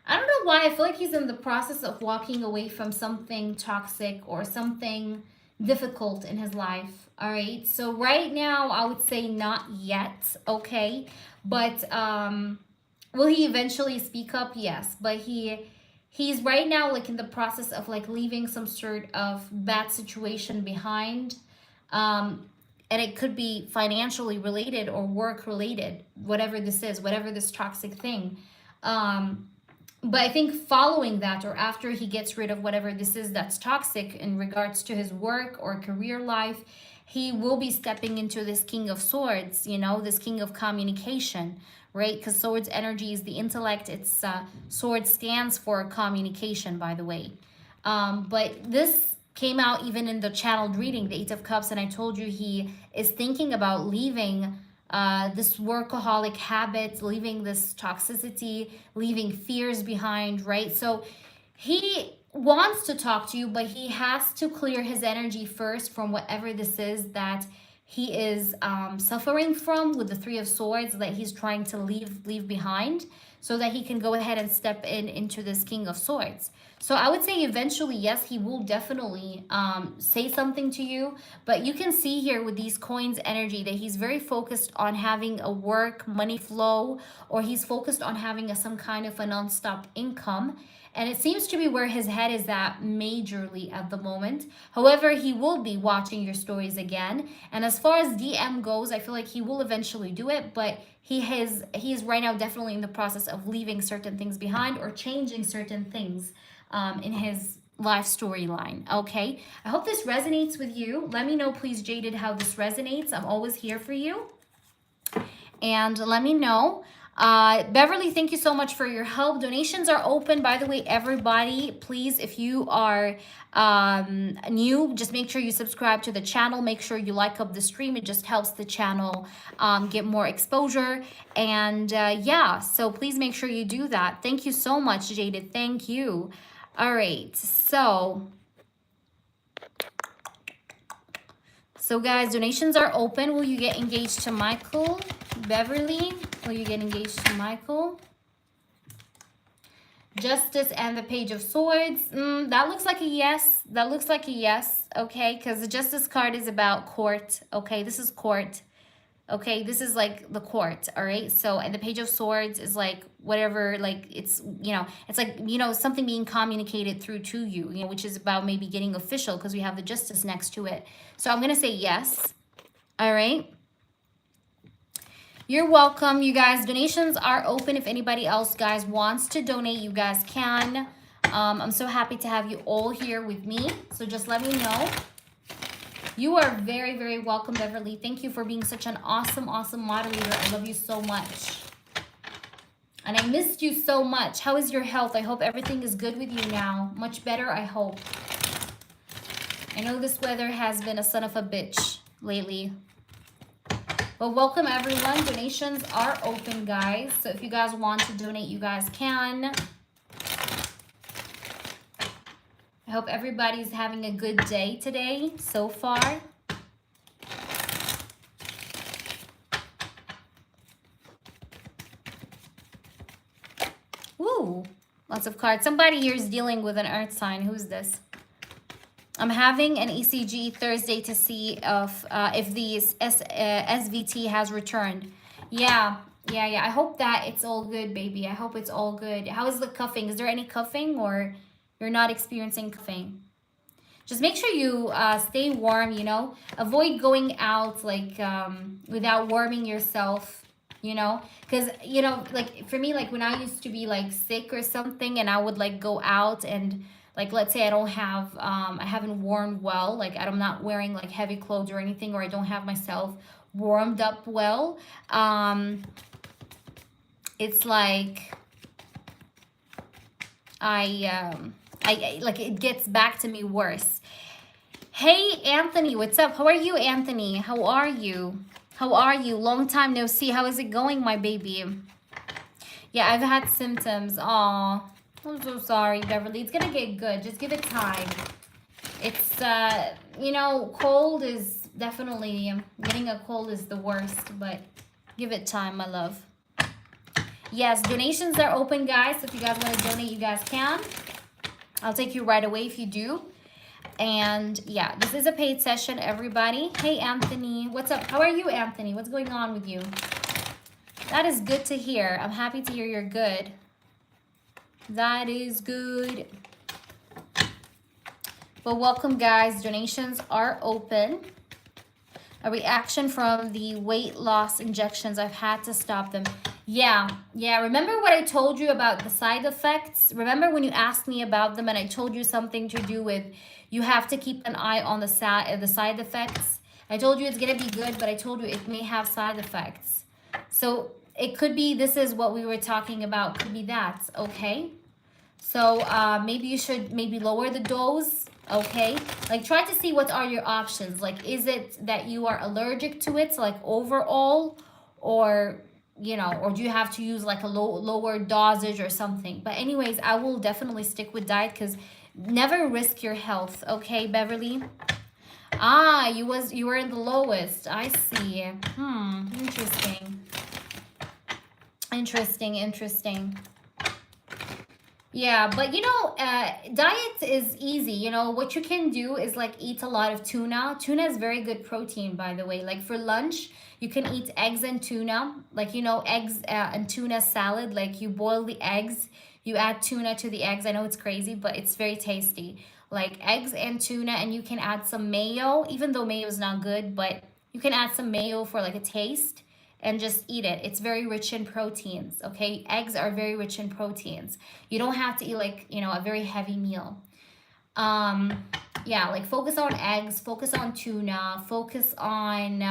I don't know why I feel like he's in the process of walking away from something toxic or something difficult in his life. All right, so right now I would say not yet, okay? But will he eventually speak up? Yes, but he's right now like in the process of like leaving some sort of bad situation behind. And it could be financially related or work related, whatever this is, whatever this toxic thing. But I think following that or after he gets rid of whatever this is that's toxic in regards to his work or career life, he will be stepping into this King of Swords, you know, this King of Communication, right? Because Swords energy is the intellect. It's Sword stands for communication, by the way. But this came out even in the channeled reading, the 8 of Cups, and I told you he is thinking about leaving this workaholic habit, leaving this toxicity, leaving fears behind, right? So he wants to talk to you, but he has to clear his energy first from whatever this is that he is suffering from with the 3 of Swords that he's trying to leave behind, so that he can go ahead and step into this King of Swords. So I would say eventually, yes, he will definitely say something to you. But you can see here with these coins energy that he's very focused on having a work money flow, or he's focused on having some kind of a non-stop income. And it seems to be where his head is at majorly at the moment. However, he will be watching your stories again. And as far as DM goes, I feel like he will eventually do it. But he is right now definitely in the process of leaving certain things behind or changing certain things in his life storyline. Okay, I hope this resonates with you. Let me know, please, Jaded, how this resonates. I'm always here for you. And let me know. Beverly, thank you so much for your help. Donations are open, by the way, everybody. Please, if you are new, just make sure you subscribe to the channel. Make sure you like up the stream. It just helps the channel get more exposure. And yeah, so please make sure you do that. Thank you so much, Jaded. Thank you. All right, so So guys, donations are open. Will you get engaged to Michael? Beverly, will you get engaged to Michael? Justice and the Page of Swords. That looks like a yes. That looks like a yes, okay? Because the Justice card is about court, okay? This is court, okay? This is like the court, all right? So, and the Page of Swords is like whatever, like it's, you know, it's like, you know, something being communicated through to you, you know, which is about maybe getting official because we have the Justice next to it. So I'm going to say yes, all right? You're welcome, you guys. Donations are open. If anybody else, guys, wants to donate, you guys can. I'm so happy to have you all here with me. So just let me know. You are very, very welcome, Beverly. Thank you for being such an awesome, awesome moderator. I love you so much. And I missed you so much. How is your health? I hope everything is good with you now. Much better, I hope. I know this weather has been a son of a bitch lately. Well, welcome everyone. Donations are open, guys. So if you guys want to donate, you guys can. I hope everybody's having a good day today so far. Woo! Lots of cards. Somebody here is dealing with an earth sign. Who's this? I'm having an ECG Thursday to see if the SVT has returned. Yeah. I hope that it's all good, baby. I hope it's all good. How is the cuffing? Is there any cuffing or you're not experiencing cuffing? Just make sure you stay warm, you know. Avoid going out like without warming yourself, you know. Because, you know, like for me, like when I used to be like sick or something and I would like go out and like, let's say I don't have, I haven't warmed well, like I'm not wearing like heavy clothes or anything, or I don't have myself warmed up well. It's like, I like it gets back to me worse. Hey, Anthony, what's up? How are you, Anthony? How are you? How are you? Long time no see. How is it going, my baby? Yeah, I've had symptoms. Aw. I'm so sorry, Beverly. It's gonna get good. Just give it time. It's, you know, cold is definitely, getting a cold is the worst, but give it time, my love. Yes, donations are open, guys. So if you guys want to donate, you guys can. I'll take you right away if you do. And yeah, this is a paid session, everybody. Hey, Anthony. What's up? How are you, Anthony? What's going on with you? That is good to hear. I'm happy to hear you're good. That is good. Well, welcome, guys. Donations are open. A reaction from the weight loss injections. I've had to stop them. Yeah. Remember what I told you about the side effects? Remember when you asked me about them and I told you something to do with you have to keep an eye on the side effects? I told you it's going to be good, but I told you it may have side effects. So it could be, this is what we were talking about. Could be that, okay? So maybe you should lower the dose, okay? Like try to see what are your options. Like, is it that you are allergic to it, so like overall, or, you know, or do you have to use like a lower dosage or something? But anyways, I will definitely stick with diet because never risk your health, okay, Beverly? Ah, you were in the lowest. I see. Interesting. Yeah, but you know, diet is easy. You know, what you can do is like eat a lot of tuna. Tuna is very good protein, by the way. Like for lunch, you can eat eggs and tuna. Like, you know, eggs and tuna salad. Like you boil the eggs, you add tuna to the eggs. I know it's crazy, but it's very tasty. Like eggs and tuna, and you can add some mayo, even though mayo is not good, but you can add some mayo for like a taste. And just eat it. It's very rich in proteins, okay? Eggs are very rich in proteins. You don't have to eat like, you know, a very heavy meal. Yeah, like focus on eggs, focus on tuna, focus on,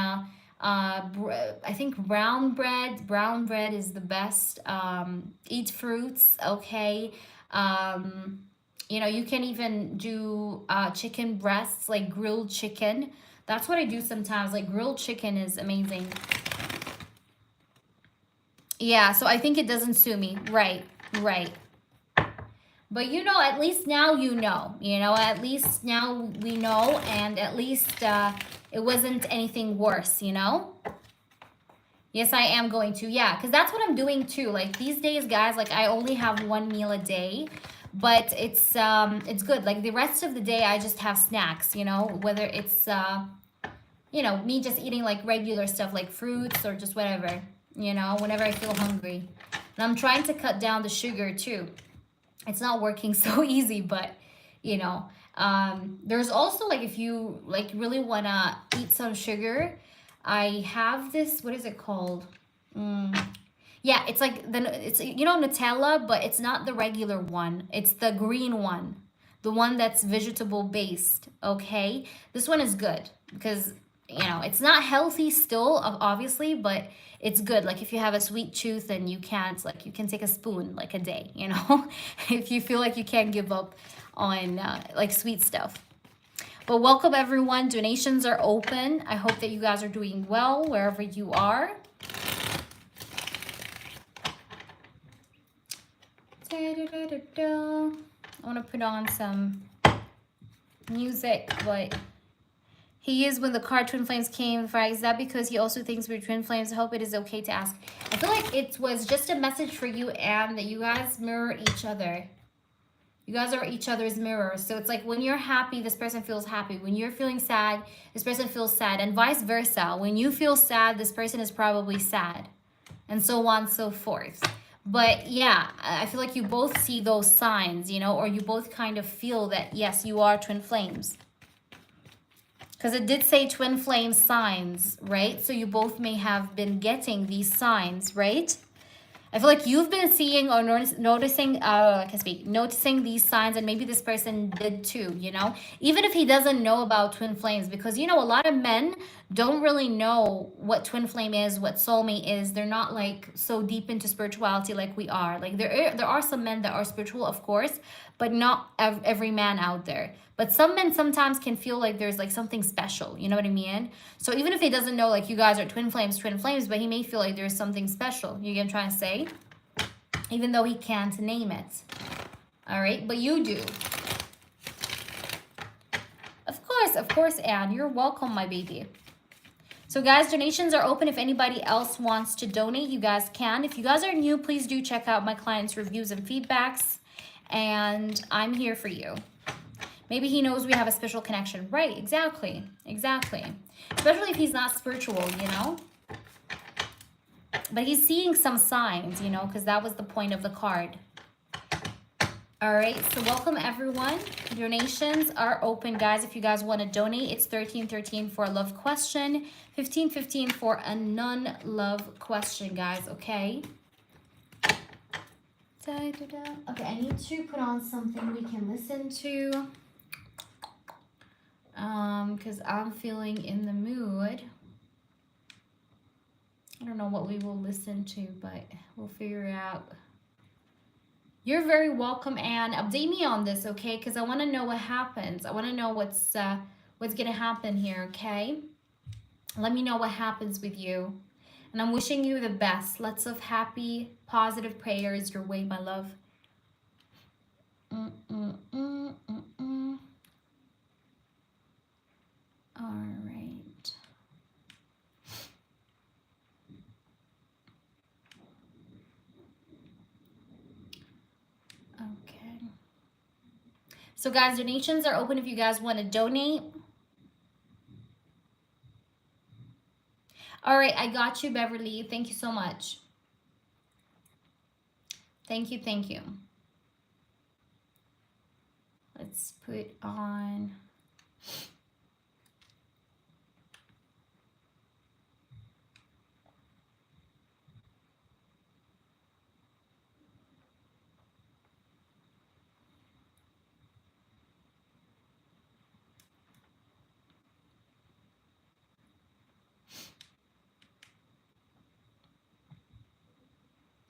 I think brown bread. Brown bread is the best. Eat fruits, okay? You know, you can even do chicken breasts, like grilled chicken. That's what I do sometimes. Like grilled chicken is amazing. Yeah, so I think it doesn't sue me. Right. But you know, at least now you know. You know, at least now we know, and at least it wasn't anything worse, you know? Yes, I am going to. Yeah, because that's what I'm doing too. Like these days, guys, like I only have one meal a day, but it's good. Like the rest of the day, I just have snacks, you know, whether it's you know, me just eating like regular stuff like fruits or just whatever, you know, whenever I feel hungry. And I'm trying to cut down the sugar too. It's not working so easy, but you know, there's also like if you like really wanna eat some sugar, I have this, what is it called? Mm, yeah, it's like it's you know Nutella, but it's not the regular one. It's the green one, the one that's vegetable based. Okay, this one is good because you know it's not healthy still, obviously, but it's good. Like if you have a sweet tooth and you can't, like you can take a spoon like a day. You know, if you feel like you can't give up on like sweet stuff. But welcome everyone. Donations are open. I hope that you guys are doing well wherever you are. I want to put on some music, but he is when the card Twin Flames came. Is that because he also thinks we're twin flames? I hope it is okay to ask. I feel like it was just a message for you and that you guys mirror each other. You guys are each other's mirrors. So it's like when you're happy, this person feels happy. When you're feeling sad, this person feels sad, and vice versa. When you feel sad, this person is probably sad, and so on and so forth. But yeah, I feel like you both see those signs, you know, or you both kind of feel that, yes, you are twin flames. Because it did say twin flame signs, right? So you both may have been getting these signs, right? I feel like you've been seeing or noticing, noticing these signs, and maybe this person did too, you know? Even if he doesn't know about twin flames, because, you know, a lot of men don't really know what twin flame is, what soulmate is. They're not like so deep into spirituality like we are. Like there are some men that are spiritual, of course, but not every man out there. But some men sometimes can feel like there's like something special, you know what I mean? So even if he doesn't know like you guys are twin flames, but he may feel like there's something special. You get what I'm trying to say? Even though he can't name it. All right, but you do. Of course, Anne. You're welcome, my baby. So guys, donations are open. If anybody else wants to donate, you guys can. If you guys are new, please do check out my clients' reviews and feedbacks. And I'm here for you. Maybe he knows we have a special connection. Right, exactly. Exactly. Especially if he's not spiritual, you know? But he's seeing some signs, you know, because that was the point of the card. All right, so welcome everyone. Donations are open, guys. If you guys want to donate, it's $13.13 for a love question, $15.15 for a non-love question, guys, okay? Okay, I need to put on something we can listen to. Because I'm feeling in the mood. I don't know what we will listen to, but we'll figure it out. You're very welcome, Anne. Update me on this, okay? Because I want to know what happens. I want to know what's going to happen here, okay? Let me know what happens with you. And I'm wishing you the best. Lots of happy, positive prayers your way, my love. All right. Okay. So guys, donations are open if you guys want to donate. All right, I got you, Beverly. Thank you so much. Thank you, thank you. Let's put on...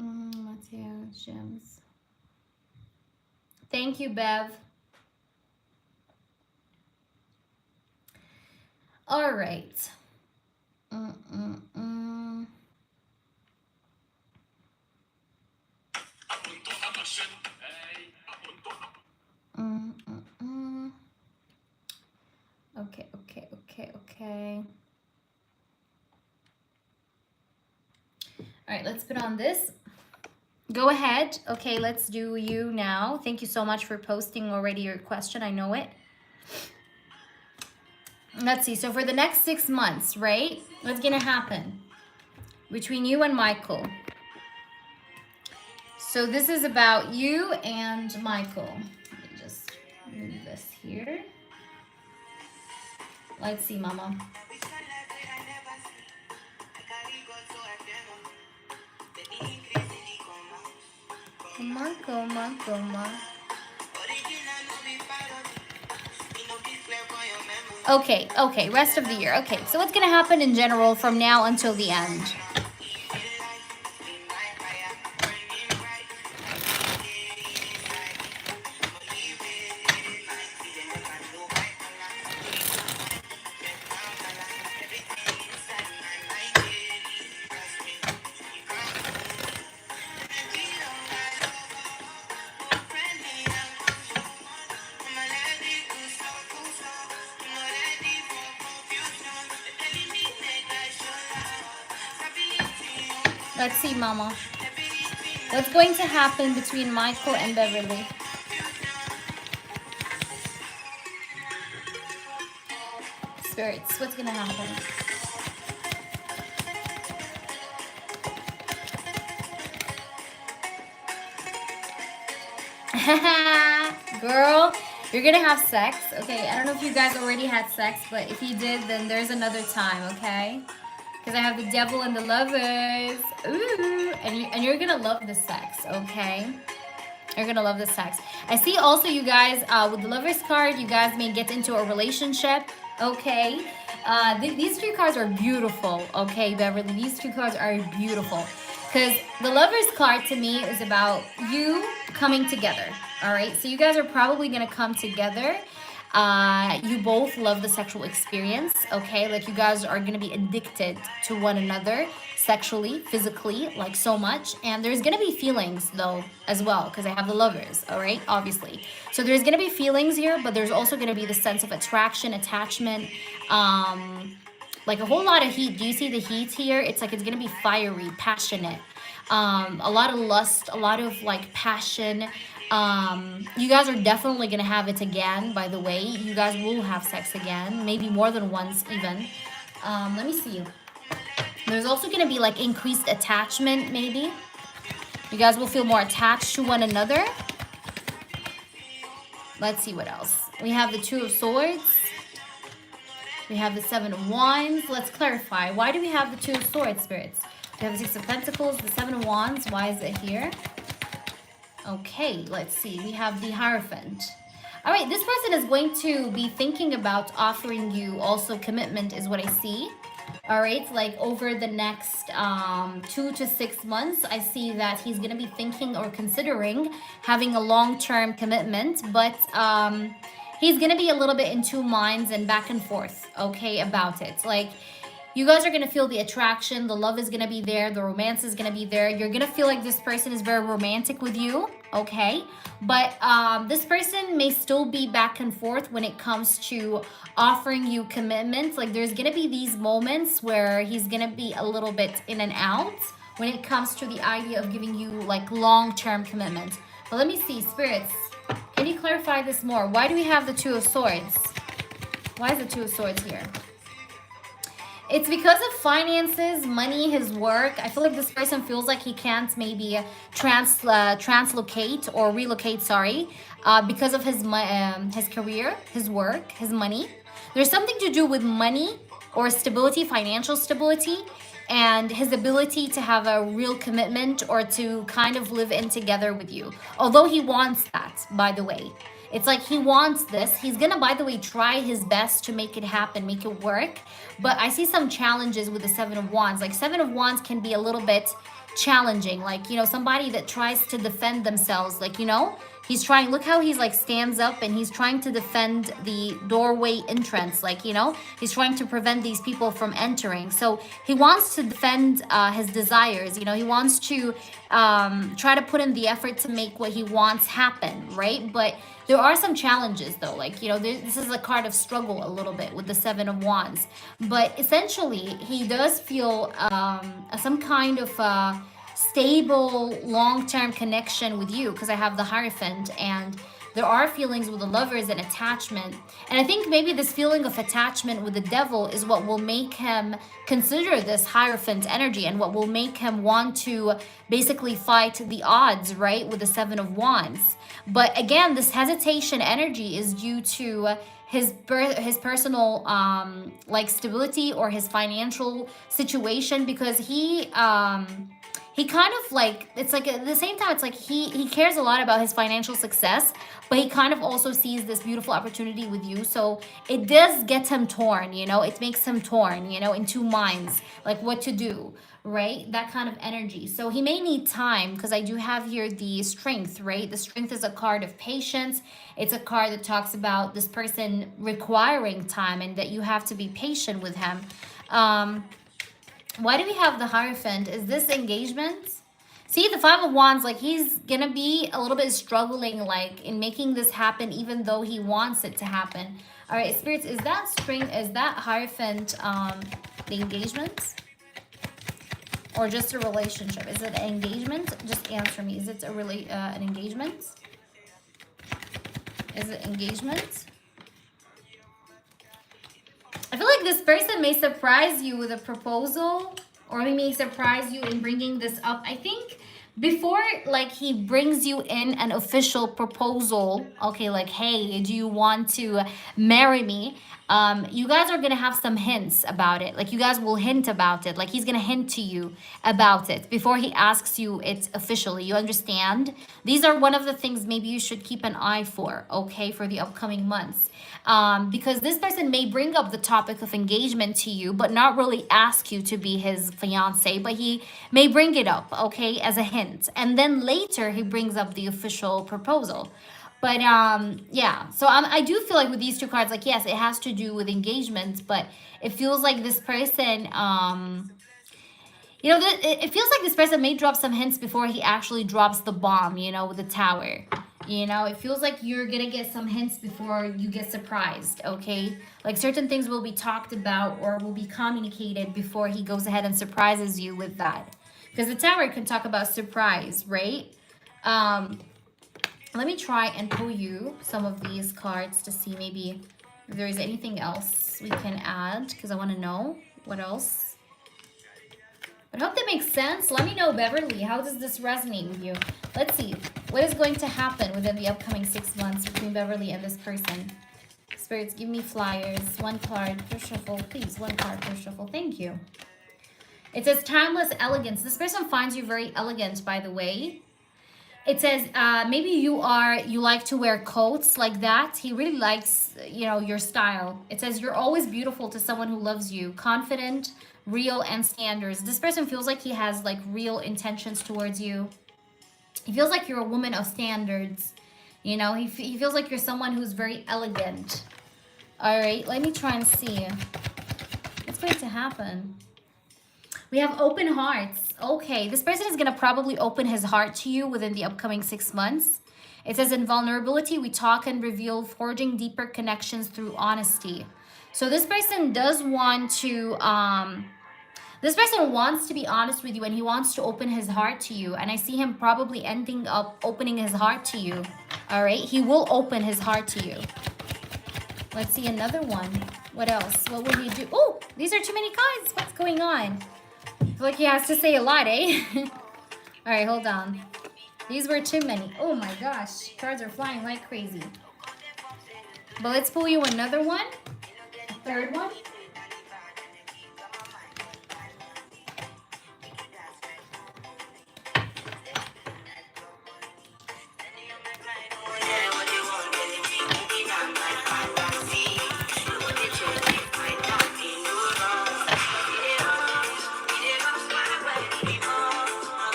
Mateo Gems. Thank you, Bev. All right. All right, let's put on this. Go ahead. Okay, let's do you now. Thank you so much for posting already your question. I know it. Let's see. So for the next 6 months, right? What's going to happen between you and Michael? So this is about you and Michael. Let me just move this here. Let's see, Mama. Okay, rest of the year. Okay, so what's gonna happen in general from now until the end? Let's see, Mama. What's going to happen between Michael and Beverly? Spirits, what's gonna happen? Girl, you're gonna have sex. Okay, I don't know if you guys already had sex, but if you did, then there's another time, okay? Because I have the devil and the lovers. Ooh, and you're gonna love the sex, okay? You're gonna love the sex. I see also you guys, with the lovers card, you guys may get into a relationship, okay? These 3 cards are beautiful, okay, Beverly? These 2 cards are beautiful. Because the lovers card to me is about you coming together, all right? So you guys are probably gonna come together. You both love the sexual experience, okay? Like you guys are gonna be addicted to one another sexually, physically, like so much. And there's gonna be feelings though as well, because I have the lovers, all right? Obviously. So there's gonna be feelings here, but there's also gonna be the sense of attraction, attachment, like a whole lot of heat. Do you see the heat here? It's like it's gonna be fiery, passionate, a lot of lust, a lot of like passion. You guys are definitely gonna have it again, by the way. You guys will have sex again, maybe more than once even. Let me see. There's also gonna be like increased attachment, maybe. You guys will feel more attached to one another. Let's see what else. We have the 2 of Swords. We have the 7 of Wands. Let's clarify. Why do we have the 2 of Swords, spirits? We have the 6 of Pentacles, the 7 of Wands. Why is it here? Okay, let's see. We have the Hierophant. All right, this person is going to be thinking about offering you also commitment is what I see. All right, like over the next 2 to 6 months, I see that he's going to be thinking or considering having a long-term commitment, but he's going to be a little bit in 2 minds and back and forth, okay, about it. Like, you guys are going to feel the attraction, the love is going to be there, the romance is going to be there. You're going to feel like this person is very romantic with you, okay? But this person may still be back and forth when it comes to offering you commitments. Like there's going to be these moments where he's going to be a little bit in and out when it comes to the idea of giving you like long-term commitment. But let me see, spirits, can you clarify this more? Why do we have the 2 of Swords? Why is the 2 of Swords here? It's because of finances, money, his work. I feel like this person feels like he can't maybe translocate or relocate, sorry, because of his career, his work, his money. There's something to do with money or stability, financial stability, and his ability to have a real commitment or to kind of live in together with you. Although he wants that, by the way. It's like he wants this. He's gonna, by the way, try his best to make it happen, make it work. But I see some challenges with the 7 of Wands. Like 7 of Wands can be a little bit challenging. Like, you know, somebody that tries to defend themselves, like, you know, He's trying, look how he's like stands up and he's trying to defend the doorway entrance. Like, you know, he's trying to prevent these people from entering. So he wants to defend his desires. You know, he wants to try to put in the effort to make what he wants happen, right? But there are some challenges though. Like, you know, this is a card of struggle a little bit with the Seven of Wands. But essentially, he does feel some kind of stable long-term connection with you, because I have the Hierophant, and there are feelings with the Lovers and attachment. And I think maybe this feeling of attachment with the Devil is what will make him consider this Hierophant energy, and what will make him want to basically fight the odds, right, with the Seven of Wands. But again, this hesitation energy is due to his personal like stability or his financial situation, because he kind of like, it's like at the same time, it's like he cares a lot about his financial success, but he kind of also sees this beautiful opportunity with you. So it does get him torn, you know, it makes him torn, you know, in two minds, like what to do, right? That kind of energy. So he may need time, because I do have here the Strength, right? The Strength is a card of patience. It's a card that talks about this person requiring time and that you have to be patient with him. Why do we have the Hierophant? Is this engagement? See, the Five of Wands, like he's gonna be a little bit struggling like in making this happen, even though he wants it to happen. All right, spirits, is that Hierophant the engagement? Or just a relationship? Is it an engagement? Just answer me. Is it an engagement? Is it engagement? I feel like this person may surprise you with a proposal, or he may surprise you in bringing this up. I think before like he brings you in an official proposal, okay, like, hey, do you want to marry me? You guys are gonna have some hints about it. Like you guys will hint about it. Like he's gonna hint to you about it before he asks you it officially. You understand? These are one of the things maybe you should keep an eye for, okay, for the upcoming months. Because this person may bring up the topic of engagement to you, but not really ask you to be his fiance, but he may bring it up, okay, as a hint. And then later he brings up the official proposal. But yeah, so I do feel like with these two cards, like, yes, it has to do with engagement, but it feels like this person, you know, it feels like this person may drop some hints before he actually drops the bomb, you know, with the Tower. You know, it feels like you're gonna get some hints before you get surprised, okay? Like certain things will be talked about or will be communicated before he goes ahead and surprises you with that. Because the Tower can talk about surprise, right? Let me try and pull you some of these cards to see maybe if there is anything else we can add, because I want to know what else. But I hope that makes sense. Let me know, Beverly, how does this resonate with you? Let's see. What is going to happen within the upcoming 6 months between Beverly and this person? Spirits, give me flyers. One card per shuffle. Please, one card per shuffle. Thank you. It says timeless elegance. This person finds you very elegant, by the way. It says maybe you like to wear coats like that. He really likes, you know, your style. It says you're always beautiful to someone who loves you. Confident, real, and standards. This person feels like he has like real intentions towards you. He feels like you're a woman of standards. You know, he feels like you're someone who's very elegant. All right, let me try and see. What's going to happen? We have open hearts. Okay, this person is going to probably open his heart to you within the upcoming 6 months. It says in vulnerability, we talk and reveal, forging deeper connections through honesty. So this person does want to, this person wants to be honest with you, and he wants to open his heart to you. And I see him probably ending up opening his heart to you. All right, he will open his heart to you. Let's see another one. What else? What will he do? Oh, these are too many cards. What's going on? I feel like he has to say a lot, eh? All right, hold on. These were too many. Oh my gosh, cards are flying like crazy. But let's pull you another one. A third one.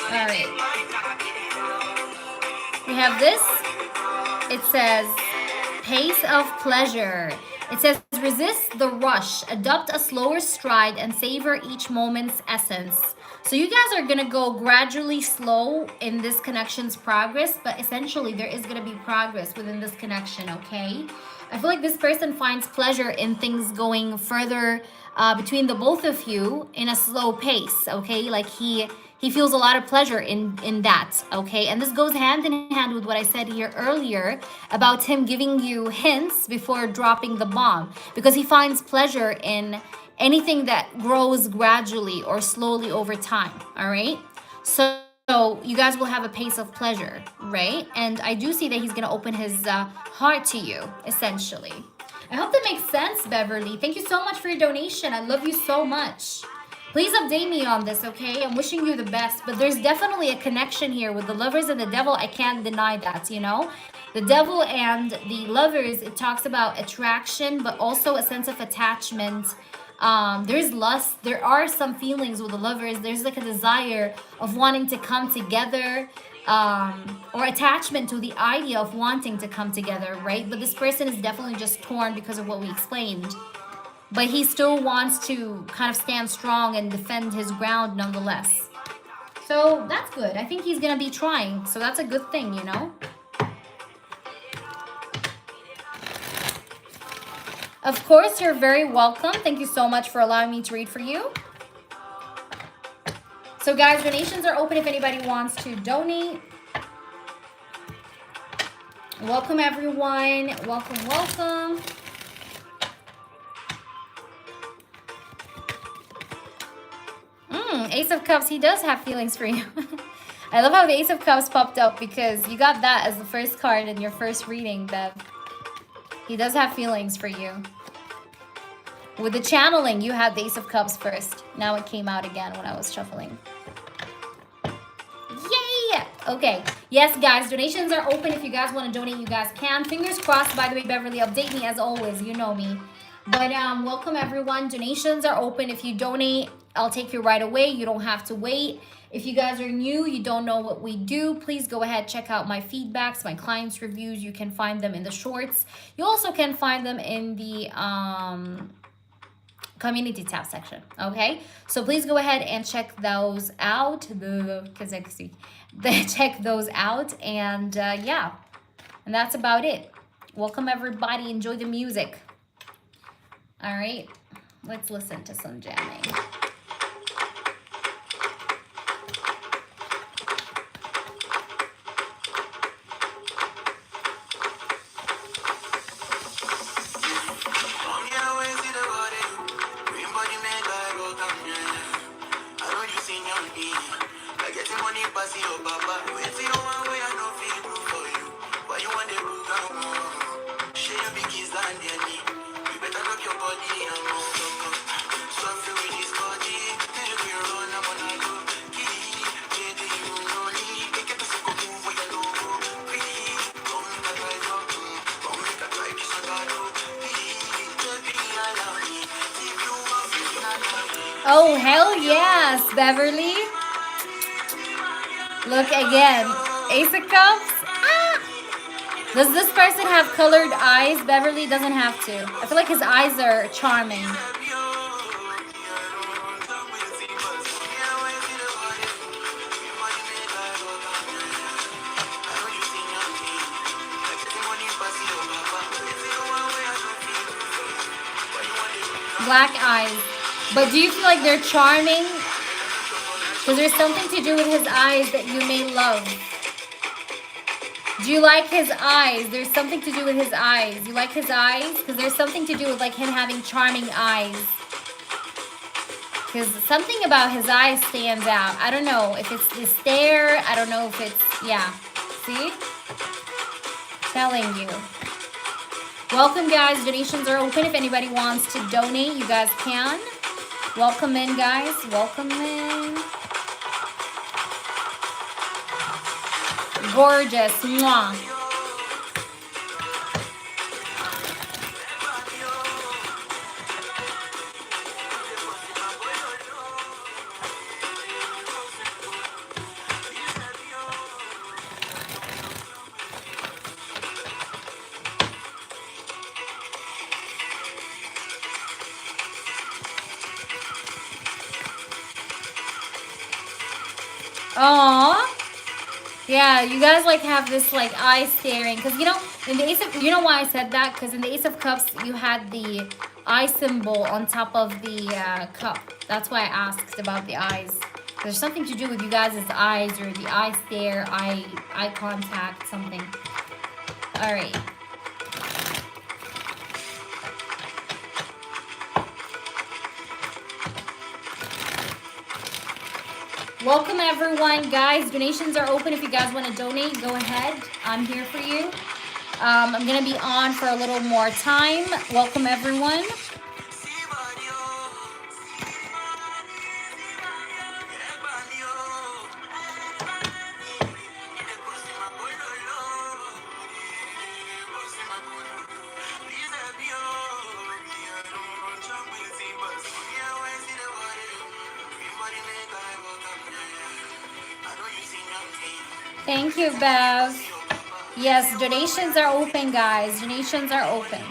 All right. We have this. it says pace of pleasure. It says resist the rush, adopt a slower stride, and savor each moment's essence. So you guys are gonna go gradually slow in this connection's progress, but essentially there is gonna be progress within this connection, okay? I feel like this person finds pleasure in things going further between the both of you in a slow pace, okay? Like he feels a lot of pleasure in that, okay? And this goes hand in hand with what I said here earlier about him giving you hints before dropping the bomb, because he finds pleasure in anything that grows gradually or slowly over time, all right? So you guys will have a pace of pleasure, right? And I do see that he's gonna open his heart to you, essentially. I hope that makes sense, Beverly. Thank you so much for your donation. I love you so much. Please update me on this, okay? I'm wishing you the best, but there's definitely a connection here with the lovers and the devil. I can't deny that, you know? The devil and the lovers, it talks about attraction, but also a sense of attachment. There's lust. There are some feelings with the lovers. There's like a desire of wanting to come together, or attachment to the idea of wanting to come together, right? But this person is definitely just torn because of what we explained. But he still wants to kind of stand strong and defend his ground nonetheless. So that's good. I think he's going to be trying. So that's a good thing, you know? Of course, you're very welcome. Thank you so much for allowing me to read for you. So guys, donations are open if anybody wants to donate. Welcome, everyone. Welcome, welcome. Ace of Cups, he does have feelings for you. I love how the Ace of Cups popped up because you got that as the first card in your first reading, Bev. He does have feelings for you. With the channeling, you had the Ace of Cups first. Now it came out again when I was shuffling. Yay! Okay. Yes, guys, donations are open. If you guys want to donate, you guys can. Fingers crossed, by the way, Beverly. Update me as always. You know me. But welcome, everyone. Donations are open. If you donate, I'll take you right away. You don't have to wait. If you guys are new, you don't know what we do, please go ahead, check out my feedbacks, my clients' reviews. You can find them in the shorts. You also can find them in the community tab section, okay? So please go ahead and check those out, because I can see. Check those out, and yeah, and that's about it. Welcome, everybody. Enjoy the music. All right, let's listen to some jamming. Oh, hell yes, Beverly. Look again. Ace of Cups. Ah! Does this person have colored eyes? Beverly doesn't have to. I feel like his eyes are charming. Black eyes. But do you feel like they're charming? Because there's something to do with his eyes that you may love. Do you like his eyes? There's something to do with his eyes. You like his eyes? Because there's something to do with like him having charming eyes. Because something about his eyes stands out. I don't know if it's the stare. I don't know if it's, yeah. See? Telling you. Welcome, guys. Donations are open. If anybody wants to donate, you guys can. Welcome in, guys. Welcome in. Gorgeous. Mwah. Aww. Yeah, you guys like have this like eye staring because you know in the Ace of, you know why I said that, because in the Ace of Cups you had the eye symbol on top of the cup. That's why I asked about the eyes. There's something to do with you guys' eyes or the eye stare, eye contact, something. All right. Welcome everyone, guys. Donations are open. If you guys want to donate, go ahead. I'm here for you. I'm gonna be on for a little more time. Welcome everyone. Thank you, Bev. Yes, donations are open, guys. Donations are open.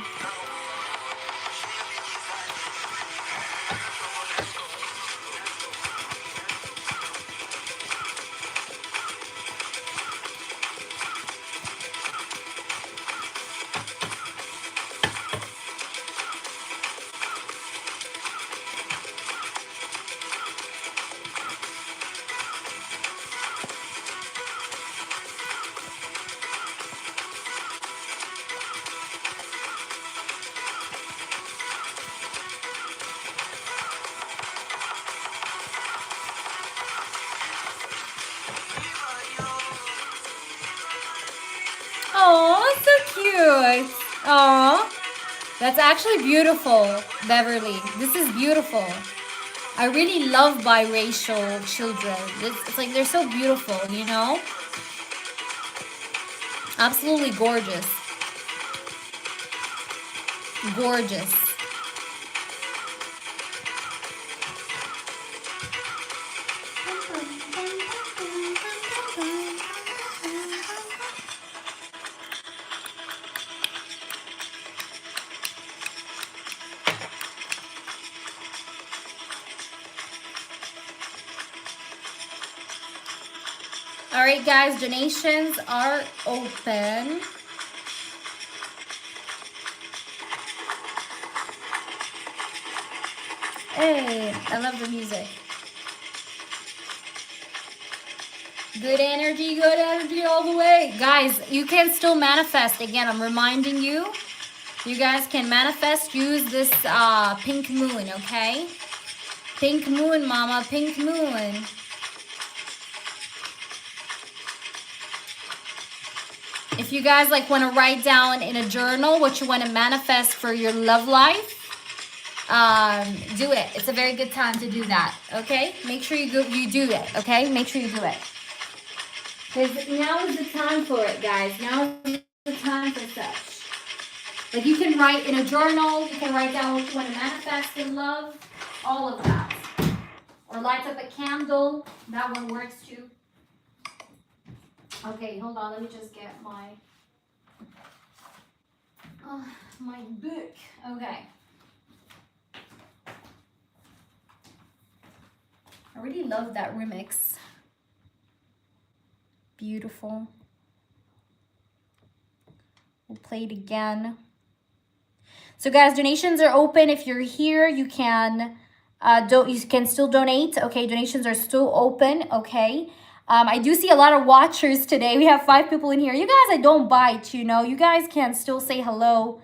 Oh, so cute. Oh, that's actually beautiful, Beverly. This is beautiful. I really love biracial children. It's like they're so beautiful, you know? Absolutely gorgeous. Gorgeous. All right, guys, donations are open. Hey, I love the music. Good energy all the way. Guys, you can still manifest. Again, I'm reminding you, you guys can manifest. Use this pink moon, okay? Pink moon, mama, pink moon. If you guys like want to write down in a journal what you want to manifest for your love life, do it. It's a very good time to do that, okay? Make sure you do it, okay? Make sure you do it. Because now is the time for it, guys. Now is the time for such. Like you can write in a journal, you can write down what you want to manifest in love, all of that. Or light up a candle, that one works too. Okay, hold on, let me just get my book. Okay. I really love that remix. Beautiful. We'll play it again. So guys, donations are open. If you're here, you can still donate. Okay, donations are still open. Okay. I do see a lot of watchers today. We have 5 people in here. You guys, I don't bite, you know. You guys can still say hello.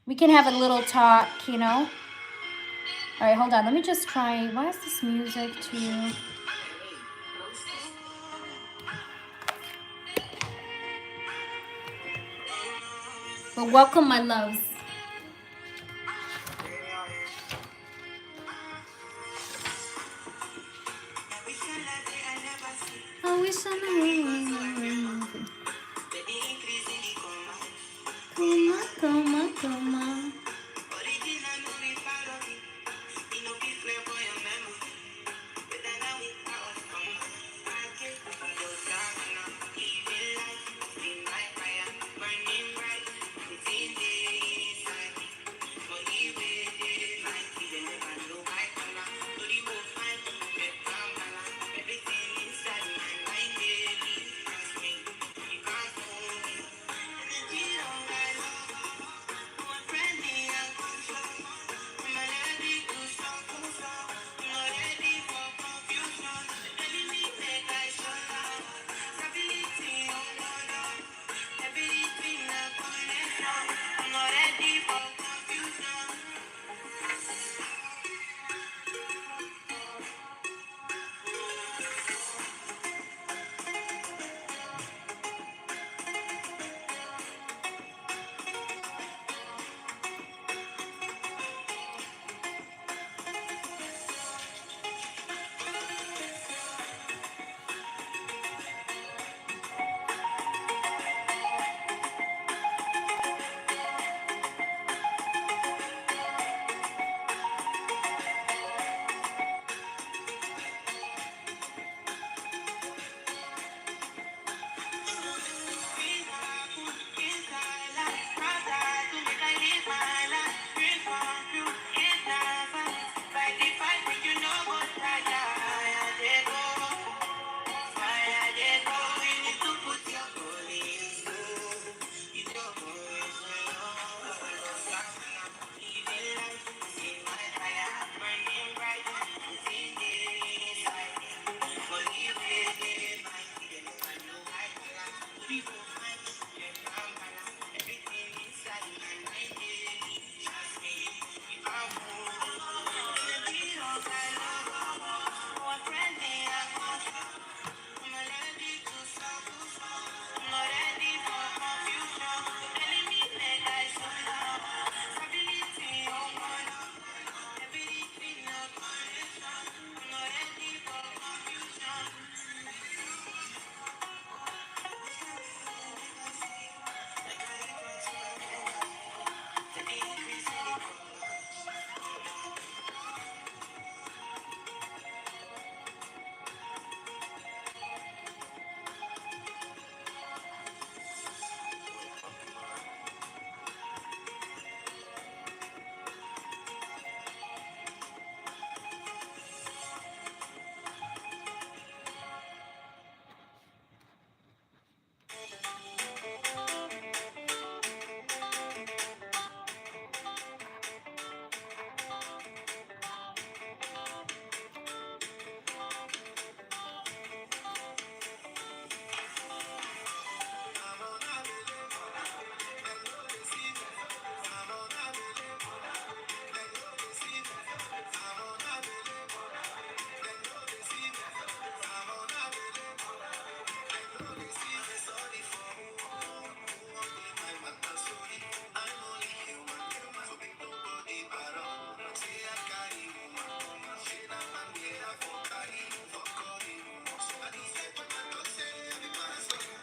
We can have a little talk, you know. All right, hold on. Let me just try. Why is this music too? But welcome, my loves. I wish I knew. Come on, come on.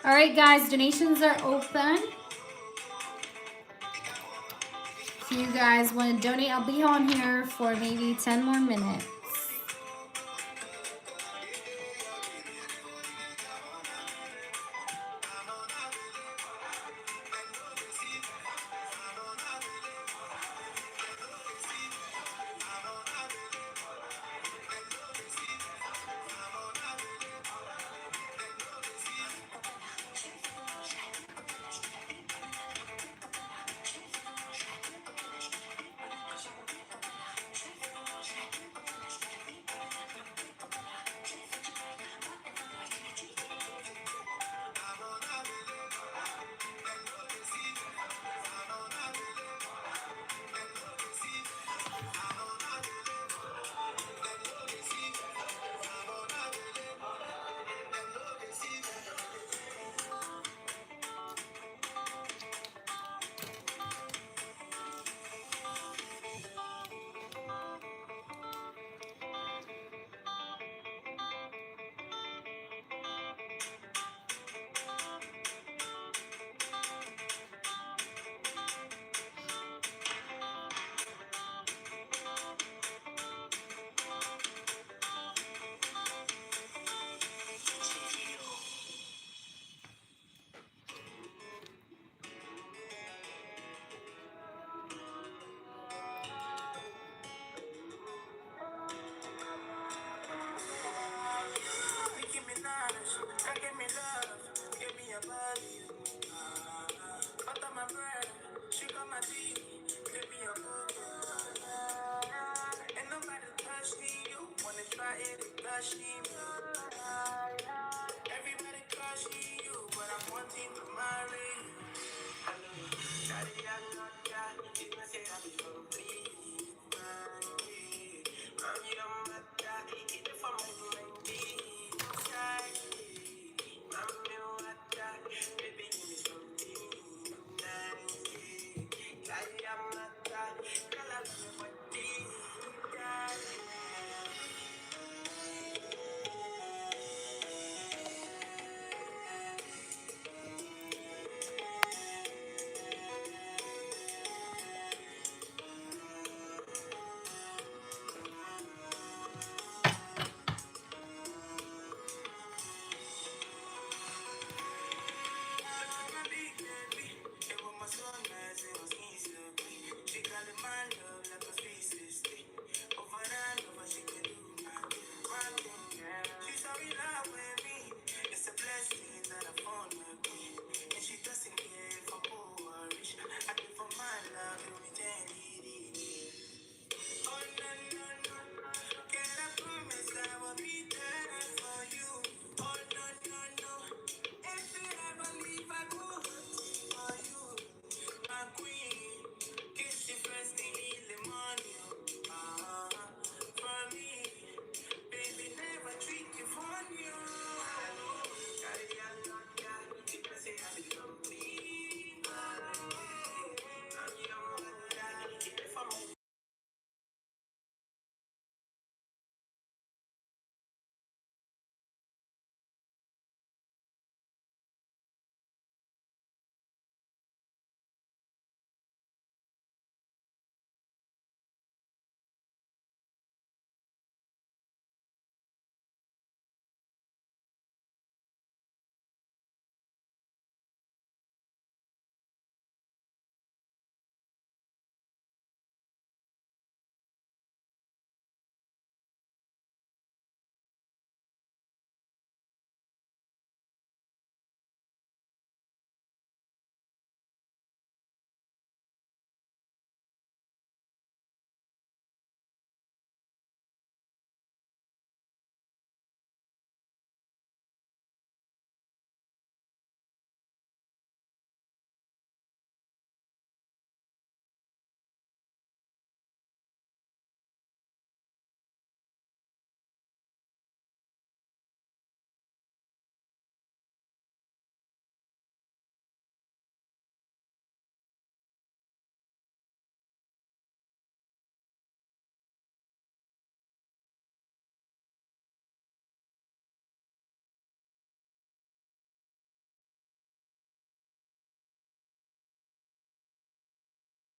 All right, guys, donations are open. If you guys want to donate, I'll be on here for maybe 10 more minutes.